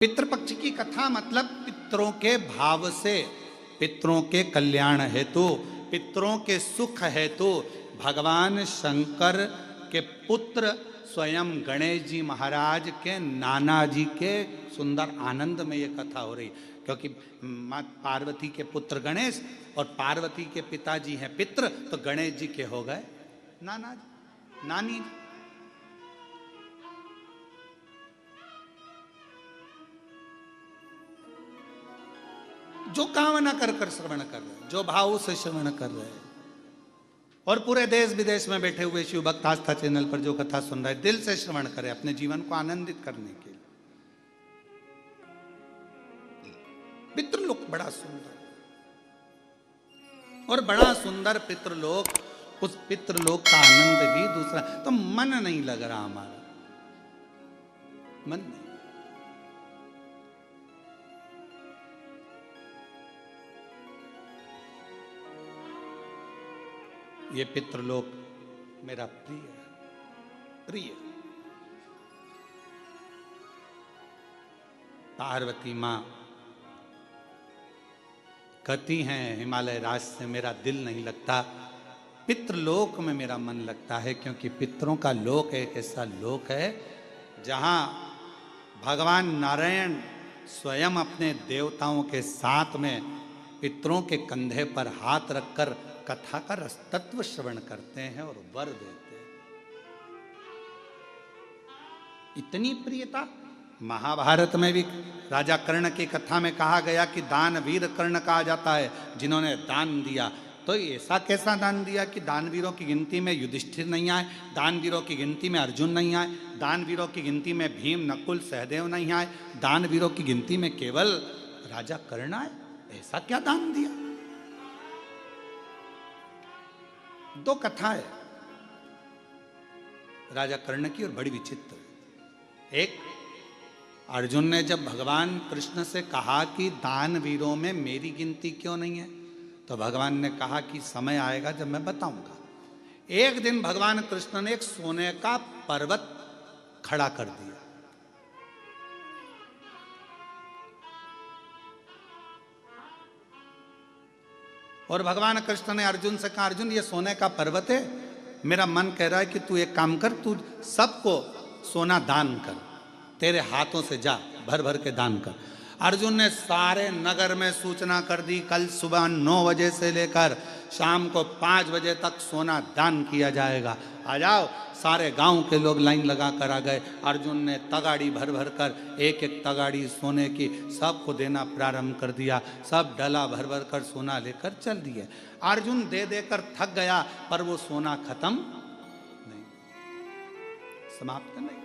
पितृपक्ष की कथा मतलब पितरों के भाव से, पितरों के कल्याण हेतु, पितरों के सुख हेतु भगवान शंकर के पुत्र स्वयं गणेश जी महाराज के नाना जी के सुंदर आनंद में ये कथा हो रही, क्योंकि माँ पार्वती के पुत्र गणेश और पार्वती के पिताजी हैं पितृ, तो गणेश जी के हो गए नाना जी, नानी जी। जो कामना कर कर श्रवण कर रहे, जो भाव से श्रवण कर रहे, और पूरे देश विदेश में बैठे हुए शिव भक्त आस्था चैनल पर जो कथा सुन रहे, दिल से श्रवण करें अपने जीवन को आनंदित करने के लिए। पितृलोक बड़ा सुंदर, और बड़ा सुंदर पितृलोक, उस पितृलोक का आनंद भी दूसरा। तो मन नहीं लग रहा हमारा, मन नहीं। ये पितृलोक मेरा प्रिय प्रिय। पार्वती मां कहती हैं हिमालय राज से मेरा दिल नहीं लगता, पितृलोक में मेरा मन लगता है, क्योंकि पितरों का लोक एक ऐसा लोक है जहां भगवान नारायण स्वयं अपने देवताओं के साथ में पितरों के कंधे पर हाथ रखकर कथा का रसतत्व श्रवण करते हैं और वर देते हैं। इतनी प्रियता। महाभारत में भी राजा कर्ण की कथा में कहा गया कि दानवीर कर्ण कहा जाता है जिन्होंने दान दिया। तो ऐसा कैसा दान दिया कि दानवीरों की गिनती में युधिष्ठिर नहीं आए, दानवीरों की गिनती में अर्जुन नहीं आए, दानवीरों की गिनती में भीम नकुल सहदेव नहीं आए, दानवीरों की गिनती में केवल राजा कर्ण आए? ऐसा क्या दान दिया? दो कथा है राजा कर्ण की और बड़ी विचित्र। एक, अर्जुन ने जब भगवान कृष्ण से कहा कि दानवीरों में मेरी गिनती क्यों नहीं है, तो भगवान ने कहा कि समय आएगा जब मैं बताऊंगा। एक दिन भगवान कृष्ण ने एक सोने का पर्वत खड़ा कर दिया, और भगवान कृष्ण ने अर्जुन से कहा अर्जुन ये सोने का पर्वत है, मेरा मन कह रहा है कि तू एक काम कर, तू सबको सोना दान कर, तेरे हाथों से जा भर भर के दान कर। अर्जुन ने सारे नगर में सूचना कर दी कल सुबह 9 बजे से लेकर शाम को 5 बजे तक सोना दान किया जाएगा, आ जाओ। सारे गांव के लोग लाइन लगा कर आ गए। अर्जुन ने तगाड़ी भर भर कर एक एक तगाड़ी सोने की सबको देना प्रारंभ कर दिया। सब डला भर भर कर सोना लेकर चल दिए। अर्जुन दे देकर थक गया, पर वो सोना खत्म नहीं, समाप्त नहीं।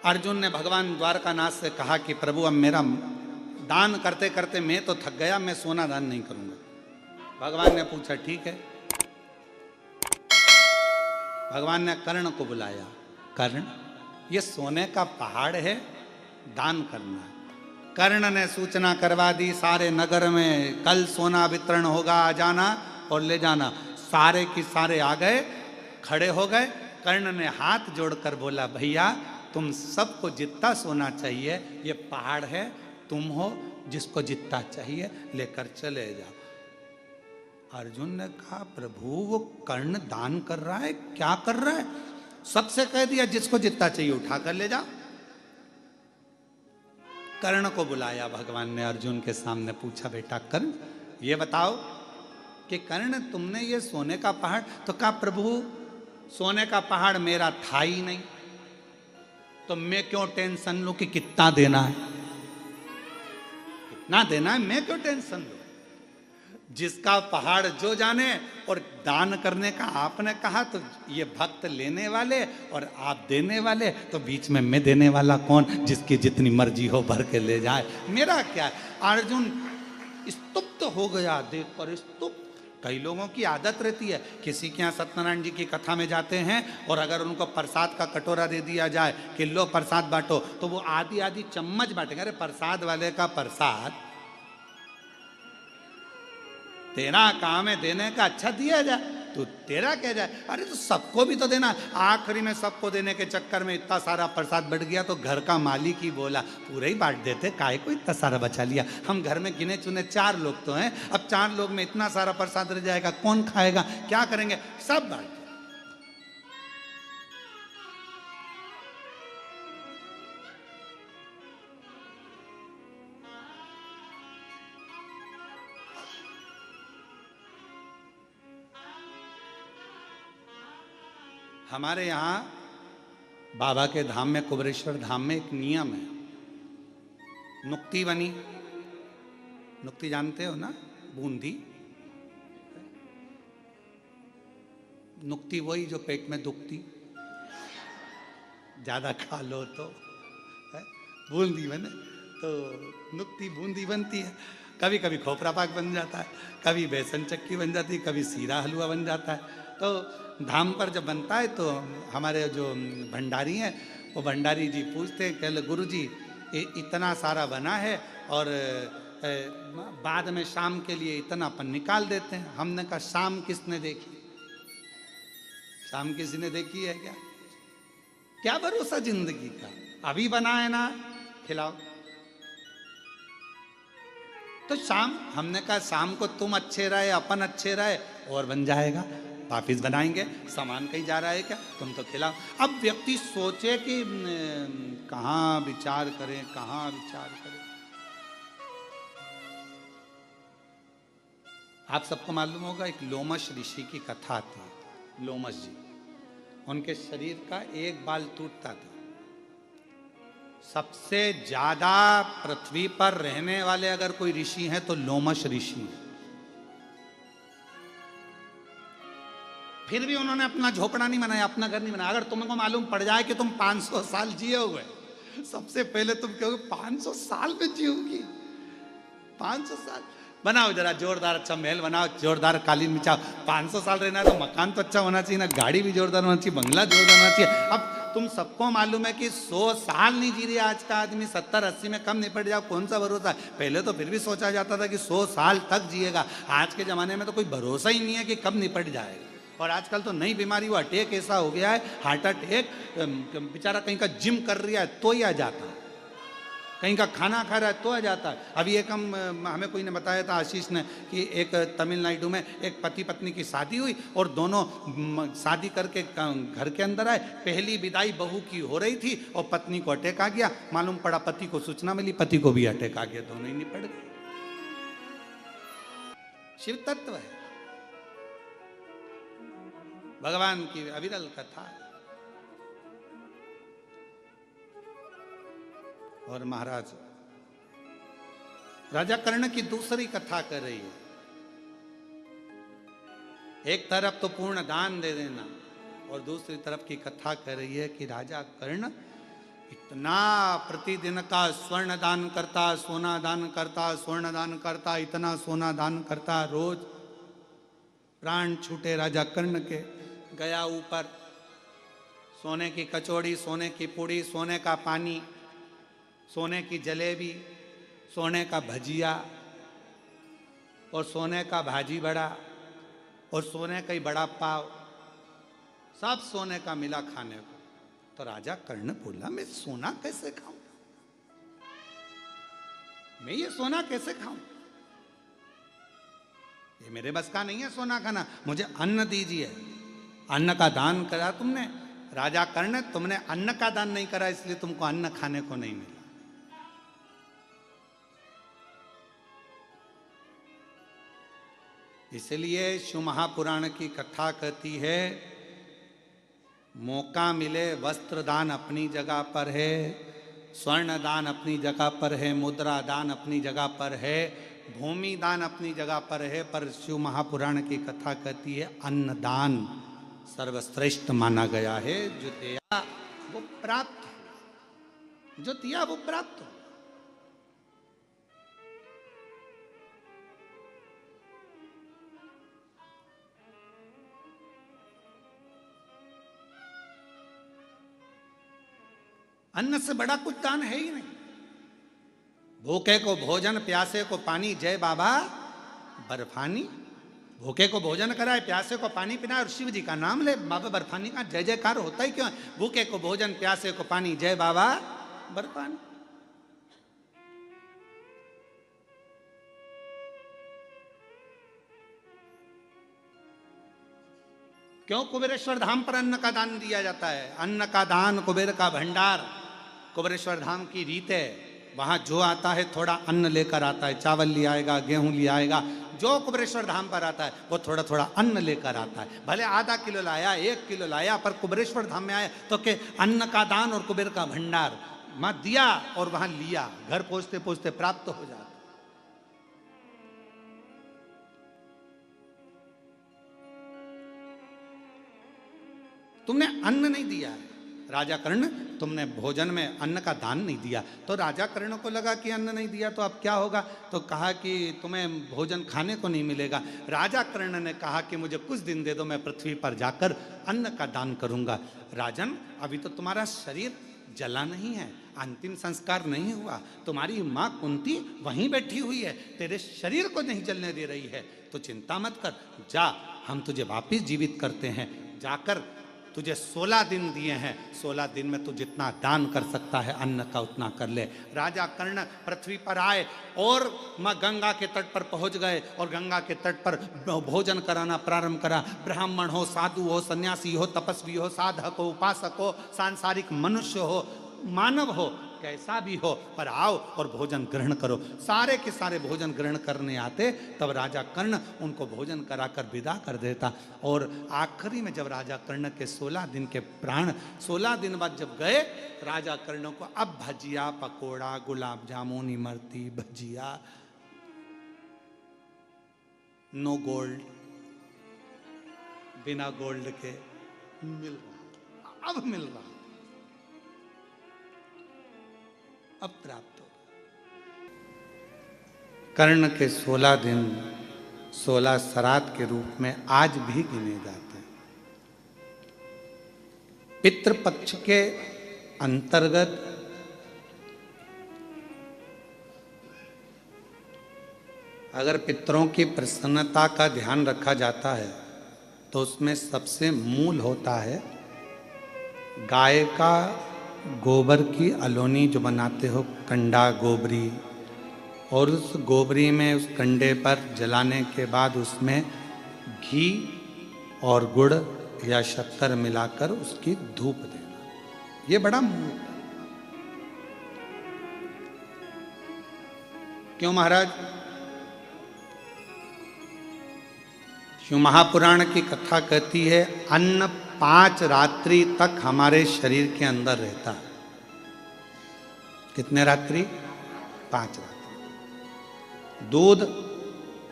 अर्जुन ने भगवान द्वारकानाथ से कहा कि प्रभु अब मेरा दान करते करते मैं तो थक गया, मैं सोना दान नहीं करूंगा। भगवान ने पूछा ठीक है। भगवान ने कर्ण को बुलाया, कर्ण ये सोने का पहाड़ है, दान करना है। कर्ण ने सूचना करवा दी सारे नगर में कल सोना वितरण होगा, आ जाना और ले जाना। सारे की सारे आ गए, खड़े हो गए। कर्ण ने हाथ जोड़कर बोला भैया तुम सबको जितना सोना चाहिए, ये पहाड़ है, तुम हो जिसको जितना चाहिए लेकर चले जाओ। अर्जुन ने कहा प्रभु वो कर्ण दान कर रहा है, क्या कर रहा है? सबसे कह दिया जिसको जितना चाहिए उठा कर ले जाओ। कर्ण को बुलाया भगवान ने, अर्जुन के सामने पूछा बेटा कर्ण ये बताओ कि कर्ण तुमने ये सोने का पहाड़, तो कहा प्रभु सोने का पहाड़ मेरा था ही नहीं, तो मैं क्यों टेंशन लूं कि कितना देना है, कितना देना है, मैं क्यों टेंशन लूं? जिसका पहाड़ जो जाने। और दान करने का आपने कहा, तो ये भक्त लेने वाले और आप देने वाले, तो बीच में मैं देने वाला कौन? जिसकी जितनी मर्जी हो भर के ले जाए, मेरा क्या है? अर्जुन स्तुप्त हो गया देखकर, स्तुप्त। कई लोगों की आदत रहती है, किसी के यहाँ सत्यनारायण जी की कथा में जाते हैं और अगर उनको प्रसाद का कटोरा दे दिया जाए कि लो प्रसाद बांटो, तो वो आधी आधी चम्मच बांटेंगे। अरे प्रसाद वाले का प्रसाद तेरा काम है देने का, अच्छा दिया जाए। तू तेरा कह जाए, अरे तो सबको भी तो देना। आखिरी में सबको देने के चक्कर में इतना सारा प्रसाद बढ़ गया तो घर का मालिक ही बोला पूरा ही बांट देते, काहे को इतना सारा बचा लिया। हम घर में गिने चुने 4 लोग तो हैं, अब 4 लोग में इतना सारा प्रसाद रह जाएगा, कौन खाएगा, क्या करेंगे, सब बांट। हमारे यहाँ बाबा के धाम में, कुबरेश्वर धाम में एक नियम है, नुक्ति बनी, नुक्ति जानते हो ना, बूंदी। नुक्ति वही जो पेट में दुखती, ज्यादा खा लो तो बूंदी बने, तो नुक्ति बूंदी बनती है। कभी कभी खोपरा पाक बन जाता है, कभी बेसन चक्की बन जाती है, कभी सीरा हलवा बन जाता है। तो धाम पर जब बनता है तो हमारे जो भंडारी हैं वो भंडारी जी पूछते हैं, कह गुरु जी इतना सारा बना है और बाद में शाम के लिए इतना अपन निकाल देते हैं। हमने कहा शाम किसने देखी, शाम किसी ने देखी है क्या, क्या भरोसा जिंदगी का, अभी बना है ना खिलाओ। तो शाम, हमने कहा शाम को तुम अच्छे रहे, अपन अच्छे रहे और बन जाएगा, वापिस बनाएंगे, सामान कहीं जा रहा है क्या, तुम तो खिलाओ। अब व्यक्ति सोचे कि कहाँ विचार करें, कहाँ विचार करें। आप सबको मालूम होगा एक लोमश ऋषि की कथा आती है। लोमश जी, उनके शरीर का एक बाल टूटता था। सबसे ज्यादा पृथ्वी पर रहने वाले अगर कोई ऋषि हैं तो लोमश ऋषि हैं। फिर भी उन्होंने अपना झोपड़ा नहीं बनाया, अपना घर नहीं बनाया। अगर तुमको मालूम पड़ जाए कि तुम 500 साल जिए हुए, सबसे पहले तुम कहोगे 500 साल में जियोगी, 500 साल बनाओ, जरा जोरदार अच्छा महल बनाओ, जोरदार कालीन बिछाओ। 500 साल रहना है तो मकान तो अच्छा होना चाहिए ना, गाड़ी भी जोरदार होना चाहिए, बंगला जोरदार होना चाहिए। अब तुम सबको मालूम है कि 100 साल नहीं जी रही आज का आदमी, 70-80 में कम निपट जाओ, कौन सा भरोसा है। पहले तो फिर भी सोचा जाता था कि 100 साल तक जिएगा, आज के जमाने में तो कोई भरोसा ही नहीं है कि कब निपट जाएगा। और आजकल तो नई बीमारी, वो अटैक ऐसा हो गया है, हार्ट अटैक, बेचारा कहीं का जिम कर रहा है तो ही आ जाता है, कहीं का खाना खा रहा है तो आ जाता है। अभी एक हमें कोई ने बताया था, आशीष ने, कि एक तमिलनाडु में एक पति पत्नी की शादी हुई और दोनों शादी करके घर के अंदर आए। पहली विदाई बहू की हो रही थी और पत्नी को अटैक आ गया। मालूम पड़ा पति को सूचना मिली, पति को भी अटैक आ गया, दोनों ही निपट गए। शिव तत्व है, भगवान की अविरल कथा। और महाराज राजा कर्ण की दूसरी कथा कर रही है। एक तरफ तो पूर्ण दान दे देना और दूसरी तरफ की कथा कर रही है कि राजा कर्ण इतना प्रतिदिन का स्वर्ण दान करता, सोना दान करता, स्वर्ण दान करता, इतना सोना दान करता, रोज प्राण छूटे राजा कर्ण के। गया ऊपर, सोने की कचौड़ी, सोने की पूड़ी, सोने का पानी, सोने की जलेबी, सोने का भजिया और सोने का भाजी बड़ा और सोने का ही बड़ा पाव, सब सोने का मिला खाने को। तो राजा कर्ण बोला मैं सोना कैसे खाऊं, मैं ये सोना कैसे खाऊं, ये मेरे बस का नहीं है सोना खाना, मुझे अन्न दीजिए। अन्न का दान करा तुमने राजा कर्ण, तुमने अन्न का दान नहीं करा इसलिए तुमको अन्न खाने को नहीं मिला। इसलिए शिव महापुराण की कथा कहती है, मौका मिले वस्त्र दान अपनी जगह पर है, स्वर्ण दान अपनी जगह पर है, मुद्रा दान अपनी जगह पर है, भूमि दान अपनी जगह पर है, पर शिव महापुराण की कथा कहती है अन्न दान सर्वश्रेष्ठ माना गया है। जो दिया वो प्राप्त, जो दिया वो प्राप्त। अन्न से बड़ा कुछ दान है ही नहीं। भूखे को भोजन, प्यासे को पानी, जय बाबा बर्फानी। भूखे को भोजन कराए, प्यासे को पानी पिलाए और शिव जी का नाम ले। बाबा बर्फानी का जय जयकार होता ही क्यों है? भूखे को भोजन, प्यासे को पानी, जय बाबा बर्फानी। क्यों कुबेरेश्वर धाम पर अन्न का दान दिया जाता है? अन्न का दान कुबेर का भंडार, कुबेरेश्वर धाम की रीत है। वहां जो आता है थोड़ा अन्न लेकर आता है, चावल ले आएगा, गेहूं ले आएगा। जो कुबेरेश्वर धाम पर आता है वो थोड़ा थोड़ा अन्न लेकर आता है। भले आधा किलो लाया, 1 किलो लाया, पर कुबेरेश्वर धाम में आया तो के अन्न का दान और कुबेर का भंडार वहां दिया और वहां लिया, घर पहुंचते पहुंचते प्राप्त हो जाता। तुमने अन्न नहीं दिया है राजा कर्ण, तुमने भोजन में अन्न का दान नहीं दिया। तो राजा कर्ण को लगा कि अन्न नहीं दिया तो अब क्या होगा, तो कहा कि तुम्हें भोजन खाने को नहीं मिलेगा। राजा कर्ण ने कहा कि मुझे कुछ दिन दे दो, मैं पृथ्वी पर जाकर अन्न का दान करूंगा। राजन, अभी तो तुम्हारा शरीर जला नहीं है, अंतिम संस्कार नहीं हुआ, तुम्हारी माँ कुंती वहीं बैठी हुई है, तेरे शरीर को नहीं जलने दे रही है, तो चिंता मत कर, जा हम तुझे वापिस जीवित करते हैं। जाकर तुझे 16 दिन दिए हैं, 16 दिन में तू जितना दान कर सकता है अन्न का उतना कर ले। राजा कर्ण पृथ्वी पर आए और माँ गंगा के तट पर पहुंच गए और गंगा के तट पर भोजन कराना प्रारंभ करा। ब्राह्मण हो, साधु हो, सन्यासी हो, तपस्वी हो, साधक हो, उपासक हो, सांसारिक मनुष्य हो, मानव हो, कैसा भी हो, पर आओ और भोजन ग्रहण करो। सारे के सारे भोजन ग्रहण करने आते, तब राजा कर्ण उनको भोजन कराकर विदा कर देता। और आखिरी में जब राजा कर्ण के 16 दिन के प्राण 16 दिन बाद जब गए, राजा कर्ण को अब भजिया, पकोड़ा, गुलाब जामुन, इमरती, भजिया, नो गोल्ड, बिना गोल्ड के मिल रहा, अब मिल रहा, अब प्राप्त होगा। कर्ण के 16 दिन 16 श्राद्ध के रूप में आज भी गिने जाते हैं। पितृपक्ष के अंतर्गत अगर पितरों की प्रसन्नता का ध्यान रखा जाता है तो उसमें सबसे मूल होता है गाय का गोबर की अलोनी जो बनाते हो, कंडा गोबरी, और उस गोबरी में उस कंडे पर जलाने के बाद उसमें घी और गुड़ या शक्कर मिलाकर उसकी धूप देना, ये बड़ा मूल है। क्यों महाराज? शिव महापुराण की कथा कहती है अन्न 5 रात्रि तक हमारे शरीर के अंदर रहता है। कितने रात्रि? 5 रात्रि। दूध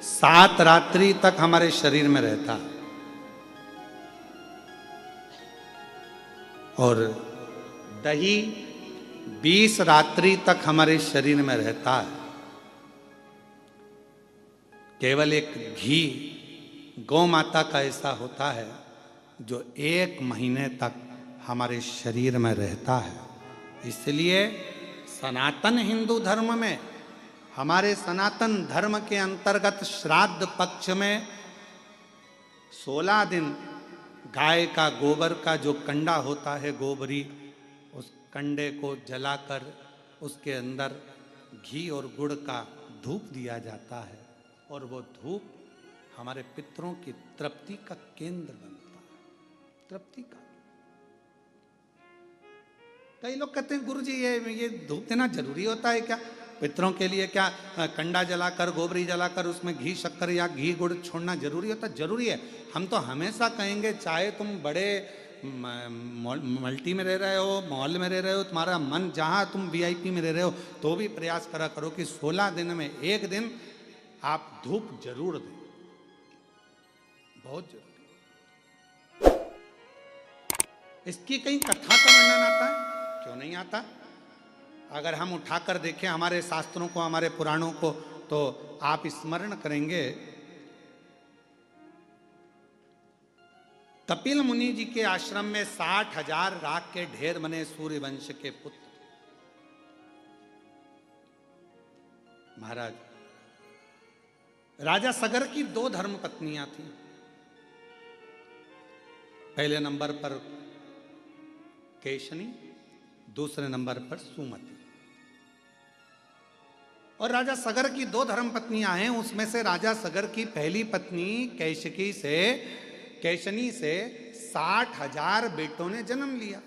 7 रात्रि तक हमारे शरीर में रहता है और दही 20 रात्रि तक हमारे शरीर में रहता है। केवल एक घी गौ माता का ऐसा होता है जो 1 महीने तक हमारे शरीर में रहता है। इसलिए सनातन हिंदू धर्म में, हमारे सनातन धर्म के अंतर्गत श्राद्ध पक्ष में 16 दिन गाय का गोबर का जो कंडा होता है, गोबरी, उस कंडे को जलाकर उसके अंदर घी और गुड़ का धूप दिया जाता है और वो धूप हमारे पितरों की तृप्ति का केंद्र बनता है। तृप्ति का। कई लोग कहते हैं गुरुजी ये धूप देना जरूरी होता है क्या? पितरों के लिए क्या कंडा जलाकर, गोबरी जलाकर उसमें घी शक्कर या घी गुड़ छोड़ना जरूरी होता है? जरूरी है। हम तो हमेशा कहेंगे, चाहे तुम बड़े मल्टी में रह रहे हो, मॉल में रह रहे हो, तुम्हारा मन जहां तुम वीआईपी में रह रहे हो, तो भी प्रयास करा करो कि 16 दिन में 1 दिन आप धूप जरूर दें, बहुत जरूरी। इसकी कहीं कथा का वर्णन आता है? क्यों नहीं आता? अगर हम उठाकर देखें हमारे शास्त्रों को, हमारे पुराणों को, तो आप स्मरण करेंगे कपिल मुनि जी के आश्रम में 60,000 राख के ढेर बने सूर्य वंश के पुत्र। महाराज राजा सगर की 2 धर्म पत्नियां थी। पहले नंबर पर केशनी, दूसरे नंबर पर सुमति। और राजा सगर की 2 धर्म पत्नियां हैं। उसमें से राजा सगर की पहली पत्नी केशनी से 60,000 बेटों ने जन्म लिया।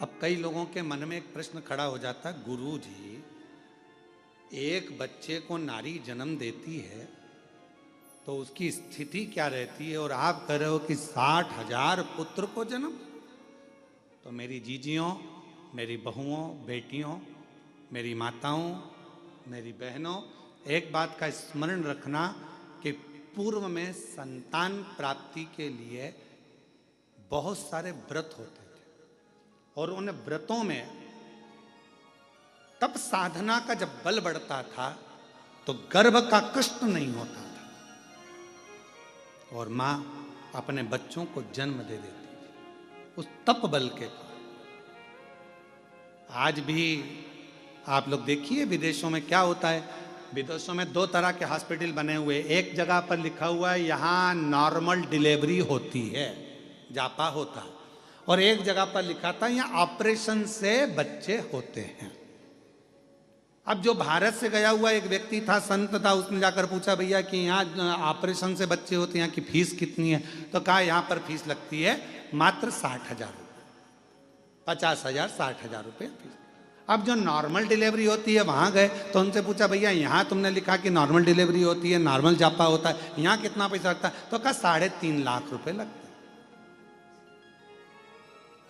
अब कई लोगों के मन में एक प्रश्न खड़ा हो जाता है, गुरु जी, एक बच्चे को नारी जन्म देती है तो उसकी स्थिति क्या रहती है, और आप कह रहे हो कि 60,000 पुत्र को जन्म। तो मेरी जीजियों, मेरी बहुओं, बेटियों, मेरी माताओं, मेरी बहनों, एक बात का स्मरण रखना कि पूर्व में संतान प्राप्ति के लिए बहुत सारे व्रत होते थे, और उन व्रतों में तब साधना का जब बल बढ़ता था तो गर्भ का कष्ट नहीं होता था, और मां अपने बच्चों को जन्म दे देती थी उस तप बल के कारण। आज भी आप लोग देखिए विदेशों में क्या होता है। विदेशों में 2 तरह के हॉस्पिटल बने हुए, एक जगह पर लिखा हुआ है यहां नॉर्मल डिलीवरी होती है, जापा होता है, और एक जगह पर लिखा था यहां ऑपरेशन से बच्चे होते हैं। अब जो भारत से गया हुआ एक व्यक्ति था, संत था, उसने जाकर पूछा भैया कि यहाँ ऑपरेशन से बच्चे होते हैं, यहाँ की फीस कितनी है? तो कहा यहाँ पर फीस लगती है मात्र 60,000 रुपये, 50,000 60,000 रुपये फीस। अब जो नॉर्मल डिलीवरी होती है वहाँ गए तो उनसे पूछा भैया यहाँ तुमने लिखा कि नॉर्मल डिलीवरी होती है, नॉर्मल जापा होता है, यहाँ कितना पैसा लगता है? तो कहा 3.5 लाख रुपये लगता है।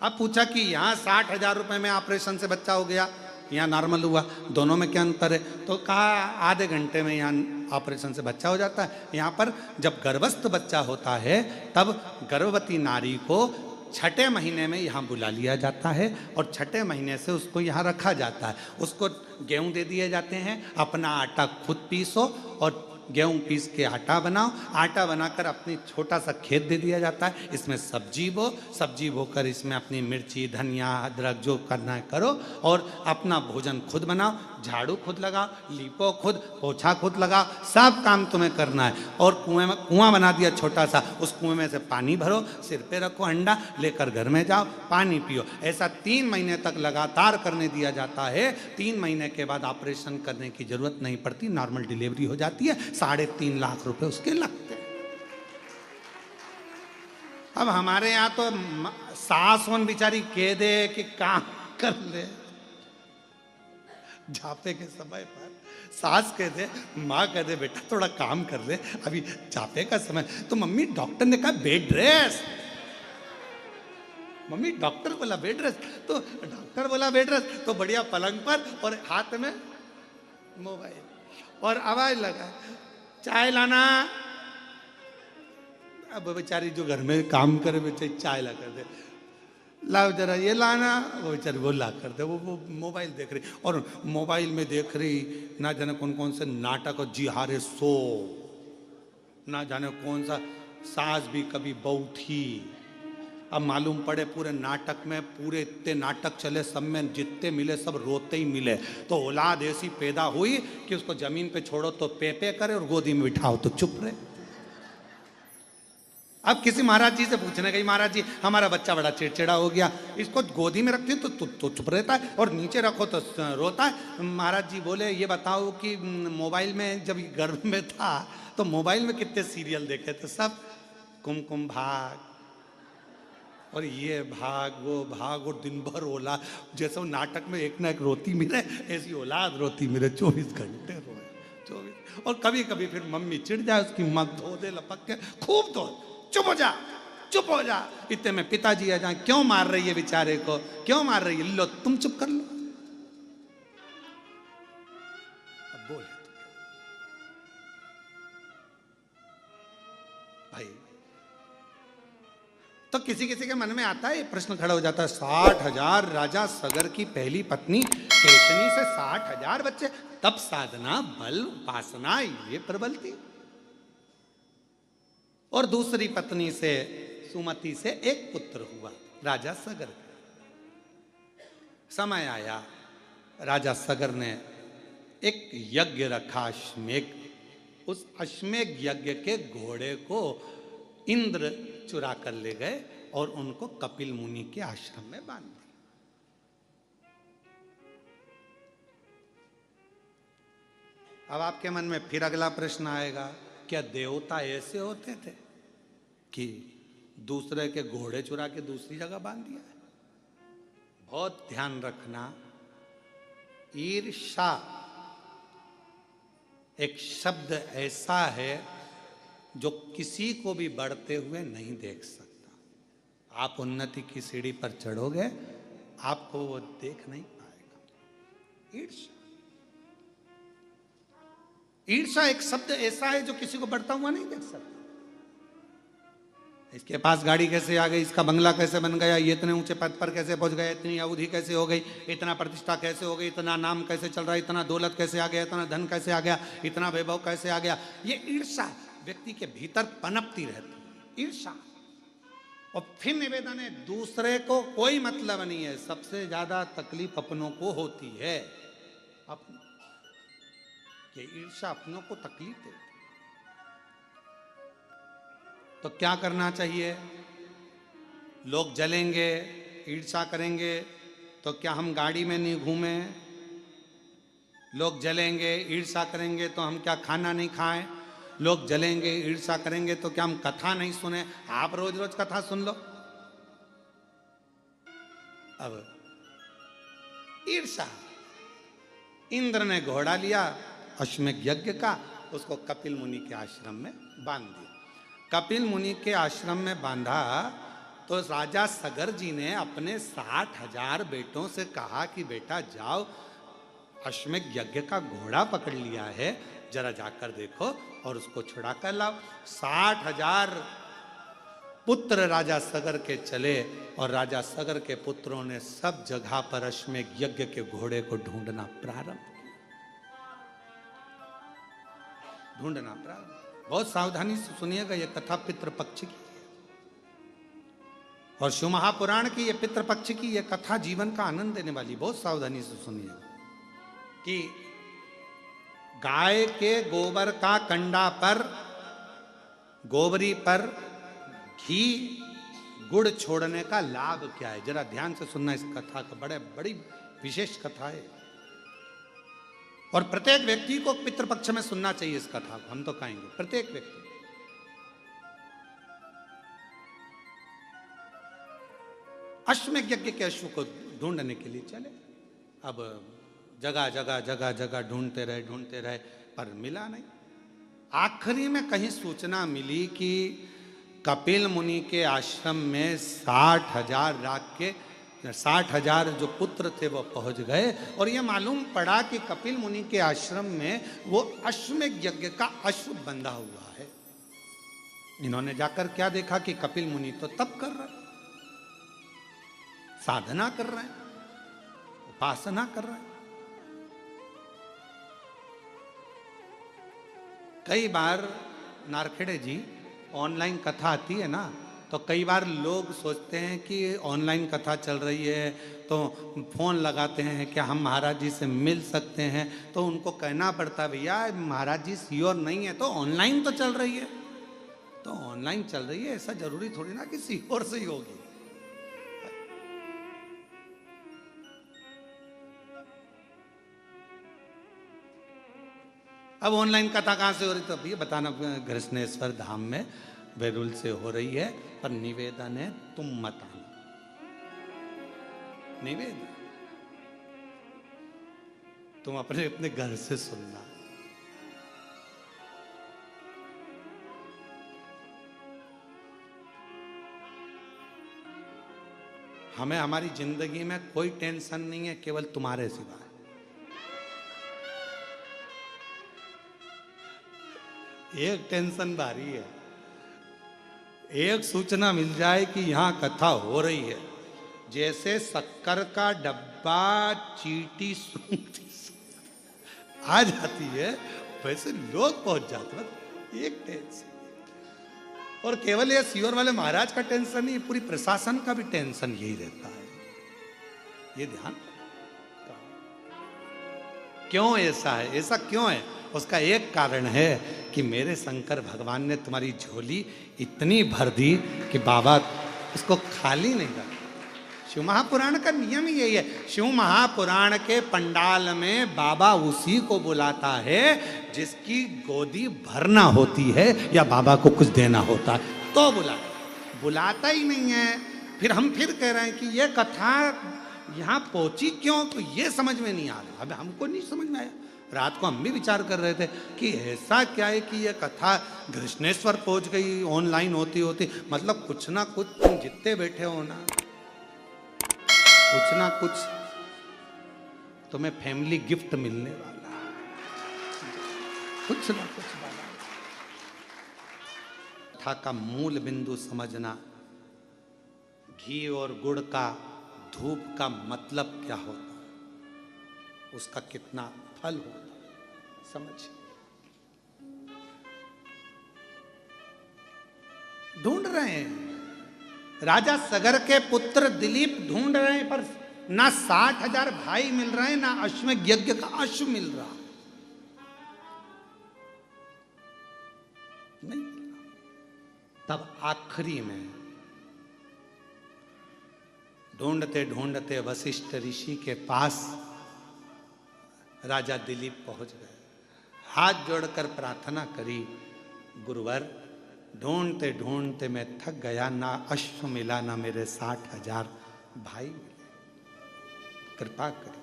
अब पूछा कि यहाँ 60,000 रुपये में ऑपरेशन से बच्चा हो गया, यहाँ नॉर्मल हुआ, दोनों में क्या अंतर है? तो कहा आधे घंटे में यहाँ ऑपरेशन से बच्चा हो जाता है। यहाँ पर जब गर्भस्थ बच्चा होता है तब गर्भवती नारी को 6ठे महीने में यहाँ बुला लिया जाता है, और 6ठे महीने से उसको यहाँ रखा जाता है। उसको गेहूँ दे दिए जाते हैं, अपना आटा खुद पीसो, और गेहूं पीस के आटा बनाओ, आटा बनाकर अपनी छोटा सा खेत दे दिया जाता है, इसमें सब्जी बो, सब्जी बोकर इसमें अपनी मिर्ची, धनिया, अदरक जो करना है करो, और अपना भोजन खुद बनाओ, झाड़ू खुद लगाओ, लीपो खुद, पोछा खुद लगाओ, सब काम तुम्हें करना है। और कुआं बना दिया छोटा सा, उस कुएं में से पानी भरो, सिर पे रखो अंडा, लेकर घर में जाओ, पानी पियो। ऐसा 3 महीने तक लगातार करने दिया जाता है। 3 महीने के बाद ऑपरेशन करने की जरूरत नहीं पड़ती, नॉर्मल डिलीवरी हो जाती है। 3.5 लाख रुपए उसके लगते हैं। अब हमारे यहाँ तो सास वन बेचारी कह दे कि काम कर ले, जापे के समय पर सास कह दे, माँ कह दे बेटा थोड़ा काम कर ले, अभी जापे का समय। तो मम्मी डॉक्टर ने कहा बेड रेस्ट, मम्मी डॉक्टर बोला बेड रेस्ट, तो डॉक्टर बोला बेड रेस्ट, तो बढ़िया पलंग पर और हाथ में मोबाइल, और आवाज लगा चाय लाना। अब बेचारी जो घर में काम करे बेचारी चाय ला कर दे, लाओ जरा ये लाना, वो बेचारी वो ला कर दे, वो मोबाइल देख रही, और मोबाइल में देख रही ना जाने कौन कौन से नाटक, और जी हारे सो, ना जाने कौन सा सास भी कभी बहू थी। अब मालूम पड़े पूरे नाटक में, पूरे इतने नाटक चले, सब में जितने मिले सब रोते ही मिले। तो औलाद ऐसी पैदा हुई कि उसको जमीन पे छोड़ो तो पे करे, और गोदी में बिठाओ तो चुप रहे। अब किसी महाराज जी से पूछने गई, महाराज जी हमारा बच्चा बड़ा चिड़चिड़ा हो गया, इसको गोदी में रखती तो चुप रहता है, और नीचे रखो तो रोता है। महाराज जी बोले ये बताओ कि मोबाइल में जब गर्भ में था तो मोबाइल में कितने सीरियल देखे थे? सब कुमकुम भाग, और ये भाग वो भाग, और दिन भर औलाद, जैसे वो नाटक में एक ना एक रोती मिले, ऐसी औलाद रोती मिले, 24 घंटे रोए 24। और कभी कभी फिर मम्मी चिढ़ जाए, उसकी माँ धो दे लपक के, खूब धो, चुप हो जा, चुप हो जा। इतने में पिताजी आ जाए, क्यों मार रही है बेचारे को, क्यों मार रही है? लो तुम चुप कर लो। अब बोले भाई, तो किसी किसी के मन में आता है, प्रश्न खड़ा हो जाता है, 60,000 राजा सगर की पहली पत्नी केशनी से 60,000 बच्चे, तब साधना बल उपासना ये प्रबल थी। और दूसरी पत्नी से सुमति से एक पुत्र हुआ राजा सगर। समय आया, राजा सगर ने एक यज्ञ रखा, अश्वमेघ। उस अश्वमेघ यज्ञ के घोड़े को इंद्र चुरा कर ले गए और उनको कपिल मुनि के आश्रम में बांध दिया। अब आपके मन में फिर अगला प्रश्न आएगा, क्या देवता ऐसे होते थे कि दूसरे के घोड़े चुरा के दूसरी जगह बांध दिया है? बहुत ध्यान रखना, ईर्षा एक शब्द ऐसा है जो किसी को भी बढ़ते हुए नहीं देख सकता। आप उन्नति की सीढ़ी पर चढ़ोगे, आपको वो देख नहीं पाएगा। ईर्षा, ईर्षा एक शब्द ऐसा है जो किसी को बढ़ता हुआ नहीं देख सकता। इसके पास गाड़ी कैसे आ गई, इसका बंगला कैसे बन गया, ये इतने ऊंचे पद पर कैसे पहुंच गया, इतनी अवधि कैसे हो गई, इतना प्रतिष्ठा कैसे हो गई, इतना नाम कैसे चल रहा है, इतना दौलत कैसे आ गया, इतना धन कैसे आ गया, इतना वैभव कैसे आ गया। ये ईर्षा व्यक्ति के भीतर पनपती रहती है, ईर्षा। और फिर निवेदन है, दूसरे को कोई मतलब नहीं है, सबसे ज्यादा तकलीफ अपनों को होती है। ये ईर्षा अपनों को तकलीफ देती। तो क्या करना चाहिए? लोग जलेंगे, ईर्षा करेंगे, तो क्या हम गाड़ी में नहीं घूमें? लोग जलेंगे, ईर्षा करेंगे, तो हम क्या खाना नहीं खाएं? लोग जलेंगे, ईर्षा करेंगे, तो क्या हम कथा नहीं सुने? आप रोज रोज कथा सुन लो। अब ईर्षा, इंद्र ने घोड़ा लिया अश्वमेघ यज्ञ का, उसको कपिल मुनि के आश्रम में बांध दिया। कपिल मुनि के आश्रम में बांधा तो राजा सगर जी ने अपने 60,000 बेटों से कहा कि बेटा जाओ, अश्वमेघ यज्ञ का घोड़ा पकड़ लिया है, जरा जाकर देखो और उसको छुड़ा कर लाओ। 60,000 पुत्र राजा सगर के चले और राजा सगर के पुत्रों ने सब जगह पर अश्वमेघ यज्ञ के घोड़े को ढूंढना प्रारंभ किया। बहुत सावधानी से सुनिएगा, यह कथा पितृपक्ष की है और शिव महापुराण की यह पितृपक्ष की यह कथा जीवन का आनंद देने वाली। बहुत सावधानी से सुनिएगा कि गाय के गोबर का कंडा पर, गोबरी पर घी गुड़ छोड़ने का लाभ क्या है, जरा ध्यान से सुनना इस कथा का। बड़ी विशेष कथा है और प्रत्येक व्यक्ति को पितृपक्ष में सुनना चाहिए इस कथा को। हम तो कहेंगे प्रत्येक व्यक्ति। अश्वमेघ यज्ञ के अश्व को ढूंढने के लिए चले। अब जगह जगह ढूंढते रहे पर मिला नहीं। आखिरी में कहीं सूचना मिली कि कपिल मुनि के आश्रम में 60,000 जो पुत्र थे वो पहुंच गए और ये मालूम पड़ा कि कपिल मुनि के आश्रम में वो अश्वमेघ यज्ञ का अश्व बंधा हुआ है। इन्होंने जाकर क्या देखा कि कपिल मुनि तो तप कर रहे, साधना कर रहे हैं, उपासना कर रहे हैं। कई बार नारखेड़े जी ऑनलाइन कथा आती है ना, तो कई बार लोग सोचते हैं कि ऑनलाइन कथा चल रही है तो फोन लगाते हैं क्या हम महाराज जी से मिल सकते हैं, तो उनको कहना पड़ता है भैया महाराज जी श्योर नहीं है, तो ऑनलाइन तो चल रही है, तो ऑनलाइन चल रही है, ऐसा जरूरी थोड़ी ना कि श्योर से ही होगी। अब ऑनलाइन कथा कहाँ से हो रही, तो भैया बताना, कृष्णेश्वर धाम में बेरुल से हो रही है, पर निवेदन है तुम मत आना। निवेदन तुम अपने घर से सुनना। हमें हमारी जिंदगी में कोई टेंशन नहीं है केवल तुम्हारे सिवा। एक टेंशन भारी है, एक सूचना मिल जाए कि यहां कथा हो रही है, जैसे शक्कर का डब्बा चीटी सूंघती आ जाती है वैसे लोग पहुंच जाते हैं। एक टेंशन, और केवल ये सीहोर वाले महाराज का टेंशन नहीं, पूरी प्रशासन का भी टेंशन यही रहता है। ये ध्यान, क्यों ऐसा है, ऐसा क्यों है? उसका एक कारण है कि मेरे शंकर भगवान ने तुम्हारी झोली इतनी भर दी कि बाबा उसको खाली नहीं रखा। शिव महापुराण का नियम ही यही है। शिव महापुराण के पंडाल में बाबा उसी को बुलाता है जिसकी गोदी भरना होती है या बाबा को कुछ देना होता है तो बुलाता ही नहीं है। फिर हम फिर कह रहे हैं कि ये कथा यहाँ पहुंची क्यों, तो ये समझ में नहीं आ रहा। अब हमको नहीं समझ में आया। रात को हम भी विचार कर रहे थे कि ऐसा क्या है कि ये कथा कृष्णेश्वर पहुंच गई ऑनलाइन होती होती। मतलब कुछ ना कुछ तुम जितने बैठे हो ना, कुछ ना कुछ तुम्हें फैमिली गिफ्ट मिलने वाला है, कुछ ना कुछ वाला। कथा का मूल बिंदु समझना, घी और गुड़ का धूप का मतलब क्या होता है, उसका कितना फल होता है, समझ। ढूंढ रहे हैं राजा सगर के पुत्र दिलीप, ढूंढ रहे हैं पर ना 60,000 भाई मिल रहे हैं, ना अश्वमेध यज्ञ का अश्व मिल रहा नहीं। तब आखिरी में ढूंढते ढूंढते वशिष्ठ ऋषि के पास राजा दिलीप पहुंच गए। हाथ जोड़कर प्रार्थना करी, गुरुवर ढूंढते ढूंढते मैं थक गया, ना अश्व मिला ना मेरे 60,000 भाई मिले, कृपा करी।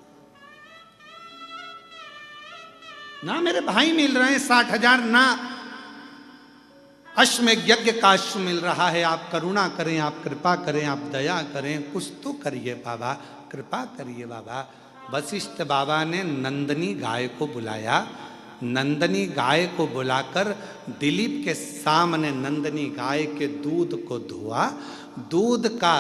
ना मेरे भाई मिल रहे हैं 60,000, ना अश्वमेध यज्ञ का अश्व मिल रहा है। आप करुणा करें, आप कृपा करें, आप दया करें, कुछ तो करिए बाबा, कृपा करिए बाबा। वशिष्ठ बाबा ने नंदनी गाय को बुलाया। नंदनी गाय को बुलाकर दिलीप के सामने नंदनी गाय के दूध को धोआ, दूध का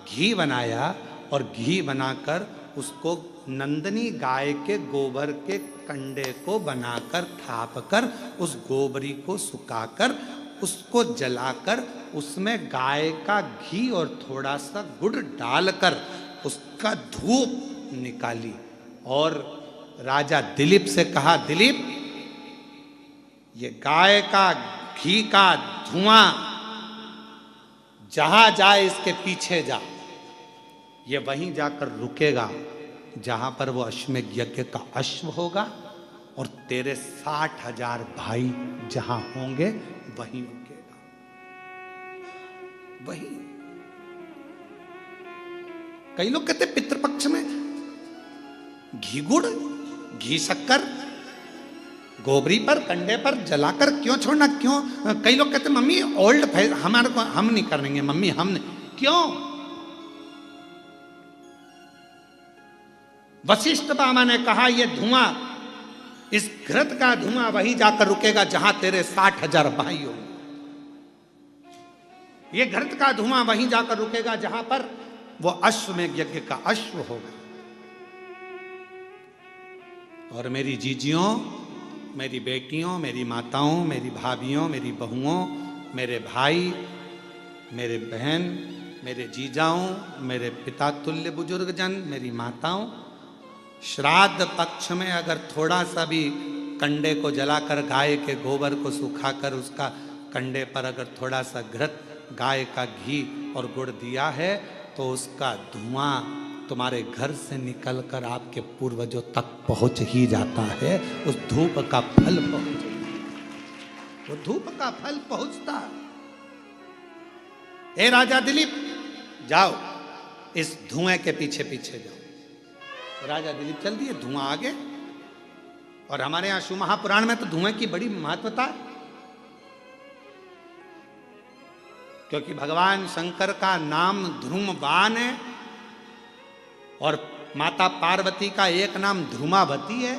घी बनाया और घी बनाकर उसको नंदनी गाय के गोबर के कंडे को बनाकर थापकर उस गोबरी को सुखाकर उसको जलाकर उसमें गाय का घी और थोड़ा सा गुड़ डालकर उसका धूप निकाली और राजा दिलीप से कहा, दिलीप ये गाय का घी का धुआं जहां जाए इसके पीछे जा, ये वहीं जाकर रुकेगा जहां पर वो अश्वमेध यज्ञ का अश्व होगा और तेरे 60,000 भाई जहां होंगे वहीं रुकेगा, वहीं। कई लोग कहते पितृपक्ष में घी गुड़ घी शक्कर गोबरी पर कंडे पर जलाकर क्यों छोड़ना, क्यों? कई लोग कहते मम्मी ओल्ड हमारे को हम नहीं करेंगे मम्मी, हम नहीं। क्यों? वशिष्ठ बाबा ने कहा ये धुआं, इस घृत का धुआं वहीं जाकर रुकेगा जहां तेरे 60,000 भाई होंगे। ये घृत का धुआं वहीं जाकर रुकेगा जहां पर वो अश्वमेध यज्ञ का अश्व होगा। और मेरी जीजियों, मेरी बेटियों, मेरी माताओं, मेरी भाभियों, मेरी बहुओं, मेरे भाई, मेरे बहन, मेरे जीजाओं, मेरे पिता तुल्य बुजुर्गजन, मेरी माताओं, श्राद्ध पक्ष में अगर थोड़ा सा भी कंडे को जलाकर गाय के गोबर को सुखाकर उसका कंडे पर अगर थोड़ा सा घृत गाय का घी और गुड़ दिया है तो उसका धुआं तुम्हारे घर से निकलकर आपके पूर्वजों तक पहुंच ही जाता है। उस धूप का फल पहुंच, वो धूप का फल पहुंचता। हे राजा दिलीप जाओ, इस धुएं के पीछे पीछे जाओ। राजा दिलीप चल दिए, धुआं आगे। और हमारे यहां शिव महापुराण में तो धुएं की बड़ी महत्वता है, क्योंकि भगवान शंकर का नाम ध्रुमवान है और माता पार्वती का एक नाम ध्रुमावती है।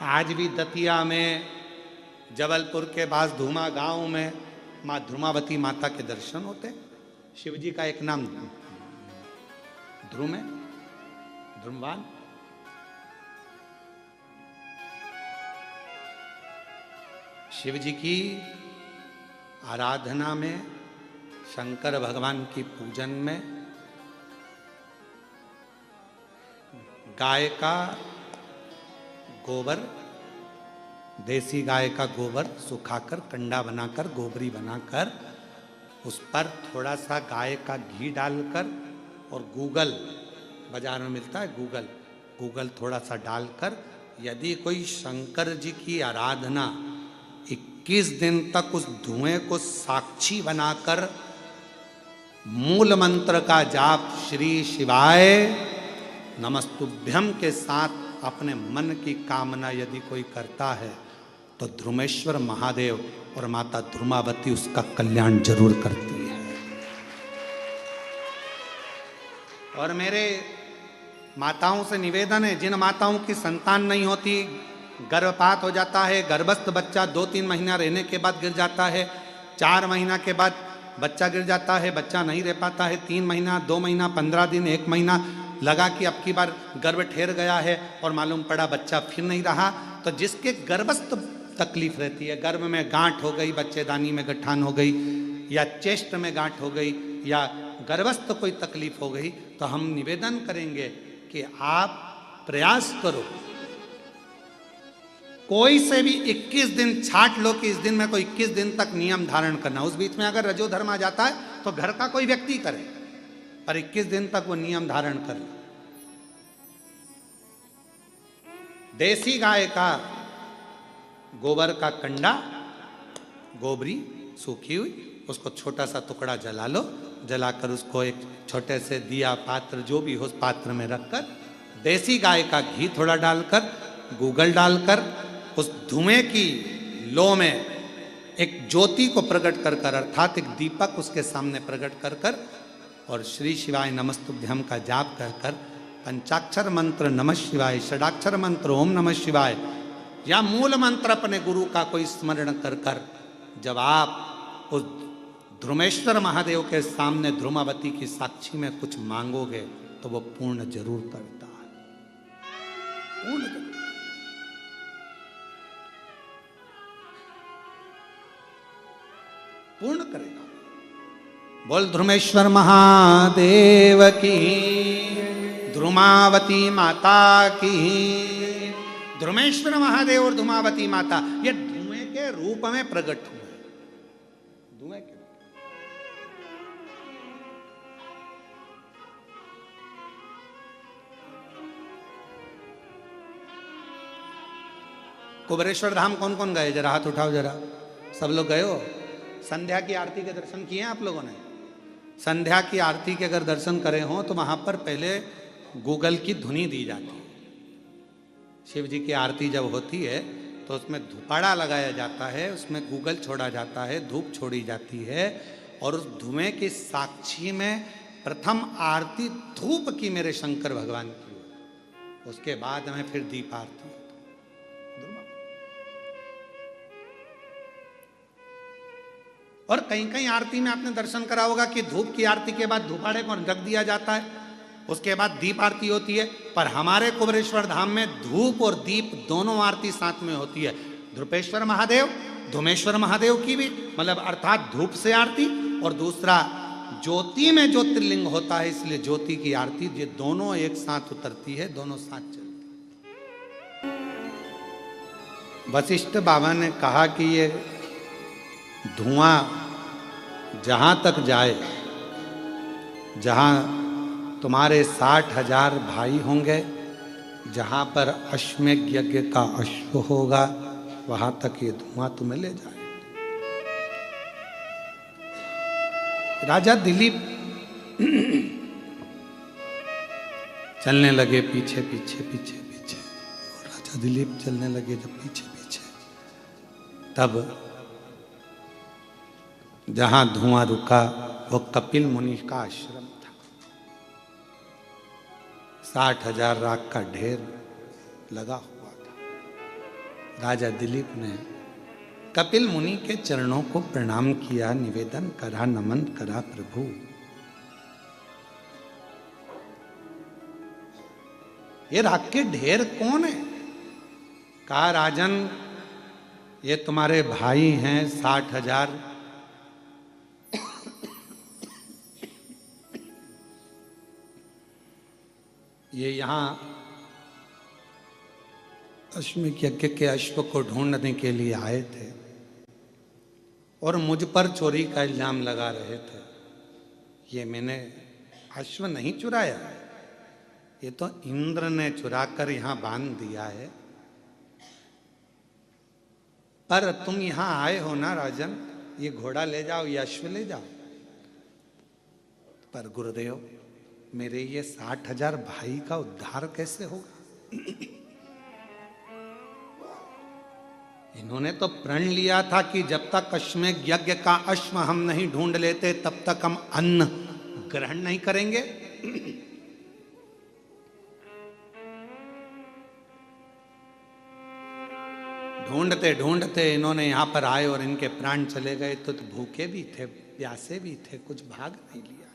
आज भी दतिया में, जबलपुर के पास धुमा गांव में मां ध्रुमावती माता के दर्शन होते हैं। शिव जी का एक नाम ध्रुम है, ध्रुमवान। शिव जी की आराधना में, शंकर भगवान की पूजन में गाय का गोबर, देसी गाय का गोबर सुखाकर कंडा बनाकर गोबरी बनाकर उस पर थोड़ा सा गाय का घी डालकर और गूगल, बाजार में मिलता है गूगल, गूगल थोड़ा सा डालकर यदि कोई शंकर जी की आराधना 21 दिन तक उस धुएं को साक्षी बनाकर मूल मंत्र का जाप श्री शिवाय नमस्तुभ्यम के साथ अपने मन की कामना यदि कोई करता है तो ध्रुमेश्वर महादेव और माता ध्रुमावती उसका कल्याण जरूर करती है। और मेरे माताओं से निवेदन है, जिन माताओं की संतान नहीं होती, गर्भपात हो जाता है, गर्भस्थ बच्चा 2-3 महीना रहने के बाद गिर जाता है, 4 महीना के बाद बच्चा गिर जाता है, बच्चा नहीं रह पाता है, 3 महीना, 2 महीना, 15 दिन, 1 महीना लगा कि अब की बार गर्भ ठहर गया है और मालूम पड़ा बच्चा फिर नहीं रहा, तो जिसके गर्भस्थ तकलीफ रहती है, गर्भ में गांठ हो गई, बच्चेदानी में गठान हो गई, या चेस्ट में गांठ हो गई, या गर्भस्थ कोई तकलीफ हो गई, तो हम निवेदन करेंगे कि आप प्रयास करो, कोई से भी 21 दिन छाट लो कि इस दिन में कोई 21 दिन तक नियम धारण करना। उस बीच में अगर रजोधर्म आ जाता है तो घर का कोई व्यक्ति करे, पर 21 दिन तक वो नियम धारण कर ले। देसी गाय का गोबर का कंडा, गोबरी सूखी हुई, उसको छोटा सा टुकड़ा जला लो, जलाकर उसको एक छोटे से दिया पात्र जो भी हो उस पात्र में रखकर देसी गाय का घी थोड़ा डालकर, गूगल डालकर उस धुएं की लो में एक ज्योति को प्रकट कर कर, अर्थात एक दीपक उसके सामने प्रकट कर कर और श्री शिवाय नमस्तुभ्यम का जाप कर कर पंचाक्षर मंत्र नमः शिवाय, षडाक्षर मंत्र ओम नमः शिवाय या मूल मंत्र अपने गुरु का कोई स्मरण कर कर जब आप उस ध्रुमेश्वर महादेव के सामने ध्रुमावती की साक्षी में कुछ मांगोगे तो वो पूर्ण जरूर करता है, पूर्ण करता। पूर्ण करेगा। बोल ध्रुमेश्वर महादेव की, ध्रुमावती माता की। ध्रुमेश्वर महादेव और ध्रुमावती माता ये धुएं के रूप में प्रकट हुए, धुएं के कुबेरेश्वर धाम कौन कौन गए? जरा हाथ उठाओ, जरा सब लोग गए हो? संध्या की आरती के दर्शन किए हैं आप लोगों ने? संध्या की आरती के अगर दर्शन करे हो तो वहां पर पहले गूगल की धुनी दी जाती है। शिव जी की आरती जब होती है तो उसमें धुपाड़ा लगाया जाता है, उसमें गूगल छोड़ा जाता है, धूप छोड़ी जाती है और उस धुएं की साक्षी में प्रथम आरती धूप की मेरे शंकर भगवान की, उसके बाद में फिर दीप आरती। और कहीं कहीं आरती में आपने दर्शन करा होगा कि धूप की आरती के बाद धूपाड़े को रख दिया जाता है, उसके बाद दीप आरती होती है। पर हमारे कुबेरेश्वर धाम में धूप और दीप दोनों आरती साथ में होती है। ध्रुपेश्वर महादेव, धुमेश्वर महादेव की भी, मतलब अर्थात धूप से आरती, और दूसरा ज्योति में जो त्रिलिंग होता है इसलिए ज्योति की आरती, ये दोनों एक साथ उतरती है, दोनों साथ चलती है। वशिष्ठ बाबा ने कहा कि ये धुआं जहां तक जाए, जहां तुम्हारे 60,000 भाई होंगे, जहां पर अश्वमेध यज्ञ का अश्व होगा, वहां तक ये धुआं तुम्हें ले जाए। राजा दिलीप चलने लगे पीछे पीछे पीछे पीछे, और राजा दिलीप चलने लगे जब पीछे पीछे, तब जहां धुआं रुका वो कपिल मुनि का आश्रम था। 60,000 राख का ढेर लगा हुआ था। राजा दिलीप ने कपिल मुनि के चरणों को प्रणाम किया, निवेदन करा, नमन करा, प्रभु ये राख के ढेर कौन है? कहा राजन ये तुम्हारे भाई हैं 60,000, ये यहाँ अश्वमेध यज्ञ के अश्व को ढूंढने के लिए आए थे और मुझ पर चोरी का इल्जाम लगा रहे थे। ये मैंने अश्व नहीं चुराया, ये तो इंद्र ने चुरा कर यहां बांध दिया है। पर तुम यहां आए हो ना राजन, ये घोड़ा ले जाओ, ये अश्व ले जाओ। पर गुरुदेव, मेरे ये 60,000 भाई का उद्धार कैसे होगा? इन्होंने तो प्रण लिया था कि जब तक अश्वमेध यज्ञ का अश्व हम नहीं ढूंढ लेते तब तक हम अन्न ग्रहण नहीं करेंगे। ढूंढते ढूंढते इन्होंने यहां पर आए और इनके प्राण चले गए। तो भूखे भी थे, प्यासे भी थे, कुछ भाग नहीं लिया।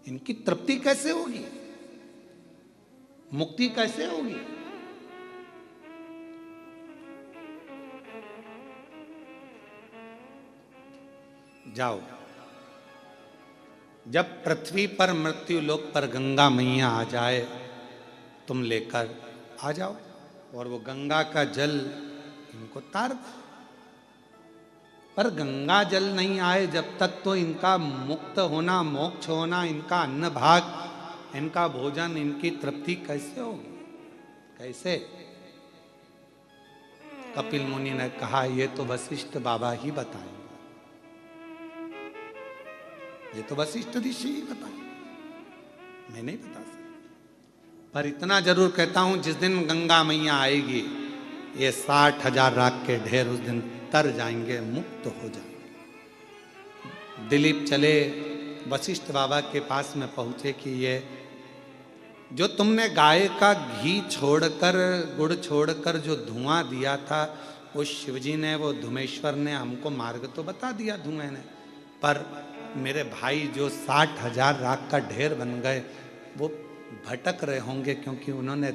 इनकी तृप्ति कैसे होगी? मुक्ति कैसे होगी? जाओ, जब पृथ्वी पर मृत्यु लोक पर गंगा मैया आ जाए, तुम लेकर आ जाओ और वो गंगा का जल इनको तार दो। पर गंगा जल नहीं आए जब तक तो इनका मुक्त होना, मोक्ष होना, इनका अन्न भाग, इनका भोजन, इनकी तृप्ति कैसे होगी? कैसे? कपिल मुनि ने कहा, ये तो वशिष्ठ बाबा ही बताएंगे, ये तो वशिष्ठ ऋषि ही बताएंगे, मैं नहीं बता सकता। पर इतना जरूर कहता हूं, जिस दिन गंगा मैया आएगी, ये 60,000 राख के ढेर उस दिन तर जाएंगे, मुक्त हो जाएंगे। दिलीप चले वशिष्ठ बाबा के पास में पहुंचे कि ये जो तुमने गाय का घी छोड़कर, गुड़ छोड़कर जो धुआं दिया था, वो शिवजी ने, वो धुमेश्वर ने हमको मार्ग तो बता दिया धुएं ने, पर मेरे भाई जो 60,000 राख का ढेर बन गए, वो भटक रहे होंगे, क्योंकि उन्होंने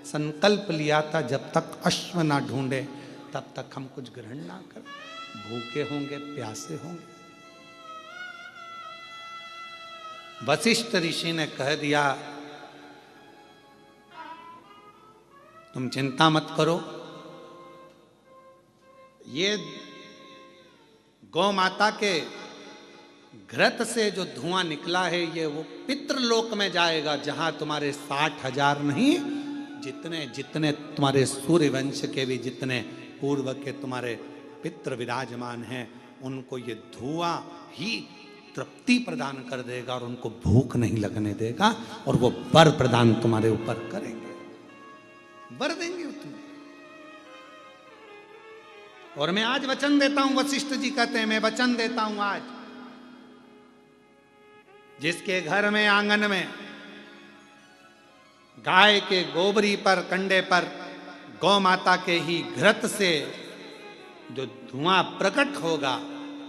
संकल्प लिया था जब तक अश्व ना ढूंढे तब तक हम कुछ ग्रहण ना करें, भूखे होंगे, प्यासे होंगे। वशिष्ठ ऋषि ने कह दिया, तुम चिंता मत करो, ये गौ माता के घृत से जो धुआं निकला है, ये वो पितृलोक में जाएगा, जहां तुम्हारे 60,000 नहीं, जितने जितने तुम्हारे सूर्य वंश के भी जितने पूर्व के तुम्हारे पितृ विराजमान हैं, उनको ये धुआं ही तृप्ति प्रदान कर देगा और उनको भूख नहीं लगने देगा, और वो वर प्रदान तुम्हारे ऊपर करेंगे, वर देंगे तुम्हें। और मैं आज वचन देता हूं, वशिष्ठ जी कहते हैं, मैं वचन देता हूं आज, जिसके घर में, आंगन में गाय के गोबरी पर, कंडे पर गौ माता के ही घृत से जो धुआं प्रकट होगा,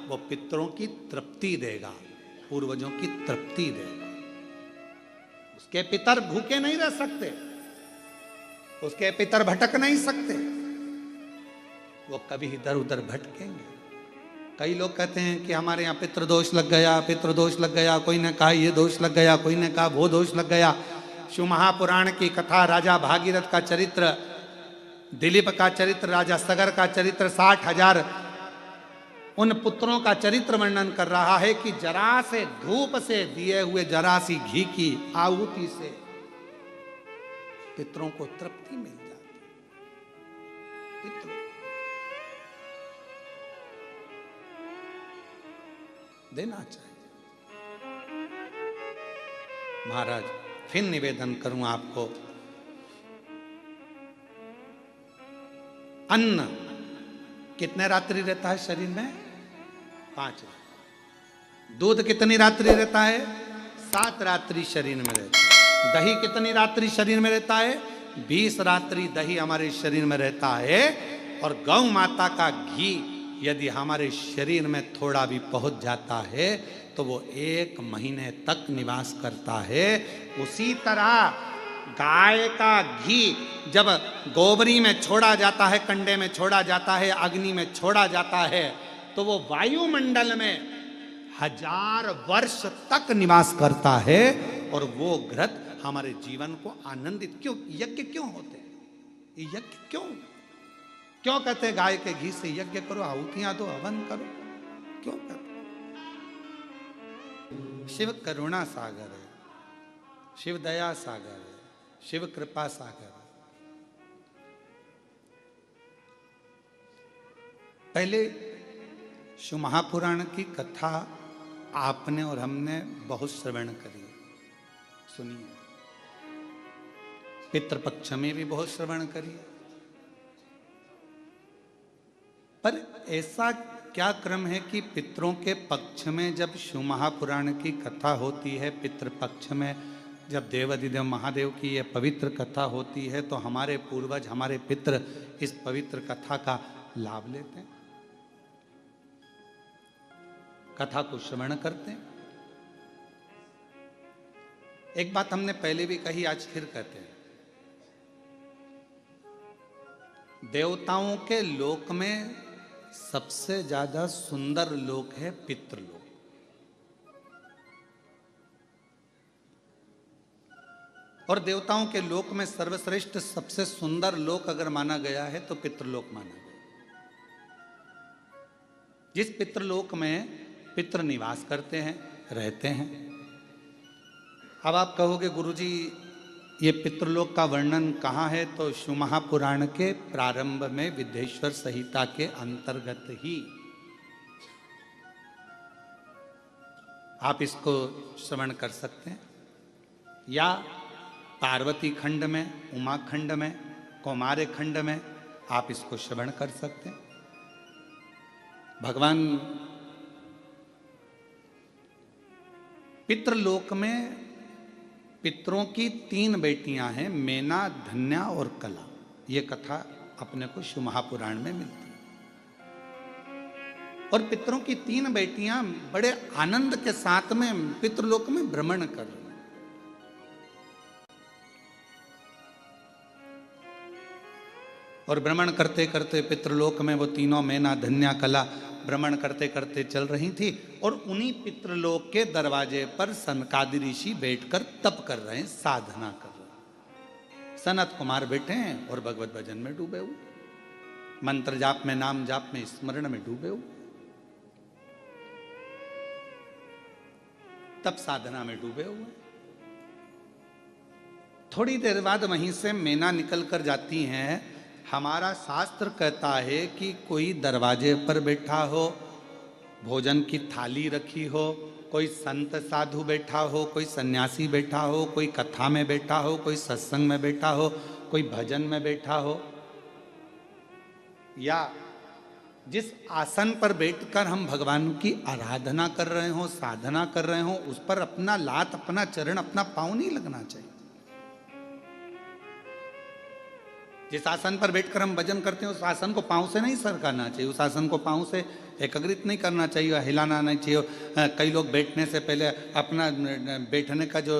वो पितरों की तृप्ति देगा, पूर्वजों की तृप्ति देगा। उसके पितर भूखे नहीं रह सकते, उसके पितर भटक नहीं सकते, वो कभी इधर उधर भटकेंगे। कई लोग कहते हैं कि हमारे यहाँ पितृदोष लग गया, पितृदोष लग गया, कोई ने कहा ये दोष लग गया, कोई ने कहा वो दोष लग गया। शिव महापुराण की कथा, राजा भागीरथ का चरित्र, दिलीप का चरित्र, राजा सगर का चरित्र, 60,000 उन पुत्रों का चरित्र वर्णन कर रहा है कि जरा से धूप से दिए हुए जरा सी घी की आहुति से पितरों को तृप्ति मिल जाती। पितरों देना चाहिए। महाराज, फिर निवेदन करूं आपको, अन्न कितने रात्रि रहता है शरीर में? 5। दूध कितनी रात्रि रहता है? 7 रात्रि शरीर में रहता है। दही कितनी रात्रि शरीर में रहता है? 20 रात्रि दही हमारे शरीर में रहता है। और गौ माता का घी यदि हमारे शरीर में थोड़ा भी पहुंच जाता है तो वो 1 महीने तक निवास करता है। उसी तरह गाय का घी जब गोबरी में छोड़ा जाता है, कंडे में छोड़ा जाता है, अग्नि में छोड़ा जाता है, तो वो वायुमंडल में 1000 वर्ष तक निवास करता है। और वो घृत हमारे जीवन को आनंदित, क्यों यज्ञ क्यों होते हैं? यज्ञ क्यों क्यों कहते गाय के घी से यज्ञ करो, आहुतियां दो, हवन करो, क्यों कहते? शिव करुणा सागर है, शिव दया सागर है, शिव कृपा सागर है। पहले शिव महापुराण की कथा आपने और हमने बहुत श्रवण करी, सुनिए। पितृपक्ष में भी बहुत श्रवण करिए, पर ऐसा क्या क्रम है कि पितरों के पक्ष में जब शिव महापुराण की कथा होती है, पितृपक्ष में जब देवाधिदेव महादेव की यह पवित्र कथा होती है, तो हमारे पूर्वज, हमारे पितर इस पवित्र कथा का लाभ लेते हैं, कथा को श्रवण करते हैं। एक बात हमने पहले भी कही, आज फिर कहते हैं, देवताओं के लोक में सबसे ज्यादा सुंदर लोक है पितृलोक। और देवताओं के लोक में सर्वश्रेष्ठ सबसे सुंदर लोक अगर माना गया है तो पितृलोक माना गया। जिस पितृलोक में पितृ निवास करते हैं, रहते हैं। अब आप कहोगे गुरुजी ये पितृलोक का वर्णन कहाँ है? तो शिव महापुराण के प्रारंभ में विद्येश्वर संहिता के अंतर्गत ही आप इसको श्रवण कर सकते हैं, या पार्वती खंड में, उमा खंड में, कौमार्य खंड में आप इसको श्रवण कर सकते हैं। भगवान पितृलोक में पितरों की 3 बेटियां हैं, मेना, धन्या और कला। ये कथा अपने को शिव महापुराण में मिलती है। और पितरों की 3 बेटियां बड़े आनंद के साथ में पितृलोक में भ्रमण कर रही हैं। और भ्रमण करते करते पितृलोक में वो तीनों, मेना, धन्या, कला, भ्रमण करते करते चल रही थी। और उन्हीं पितृलोक के दरवाजे पर सनकादि ऋषि बैठकर तप कर रहे हैं, साधना कर रहे हैं। सनत कुमार बैठे हैं और भगवत भजन में डूबे हुए, मंत्र जाप में, नाम जाप में, स्मरण में डूबे हुए, तप साधना में डूबे हुए। थोड़ी देर बाद वहीं से मेना निकल कर जाती हैं। हमारा शास्त्र कहता है कि कोई दरवाजे पर बैठा हो, भोजन की थाली रखी हो, कोई संत साधु बैठा हो, कोई सन्यासी बैठा हो, कोई कथा में बैठा हो, कोई सत्संग में बैठा हो, कोई भजन में बैठा हो, या जिस आसन पर बैठकर हम भगवान की आराधना कर रहे हो, साधना कर रहे हो, उस पर अपना लात, अपना चरण, अपना पांव नहीं लगना चाहिए। जिस आसन पर बैठकर हम भजन करते हैं उस आसन को पांव से नहीं सरकाना चाहिए, उस आसन को पांव से एकाग्रित नहीं करना चाहिए, हिलाना नहीं चाहिए। कई लोग बैठने से पहले अपना बैठने का जो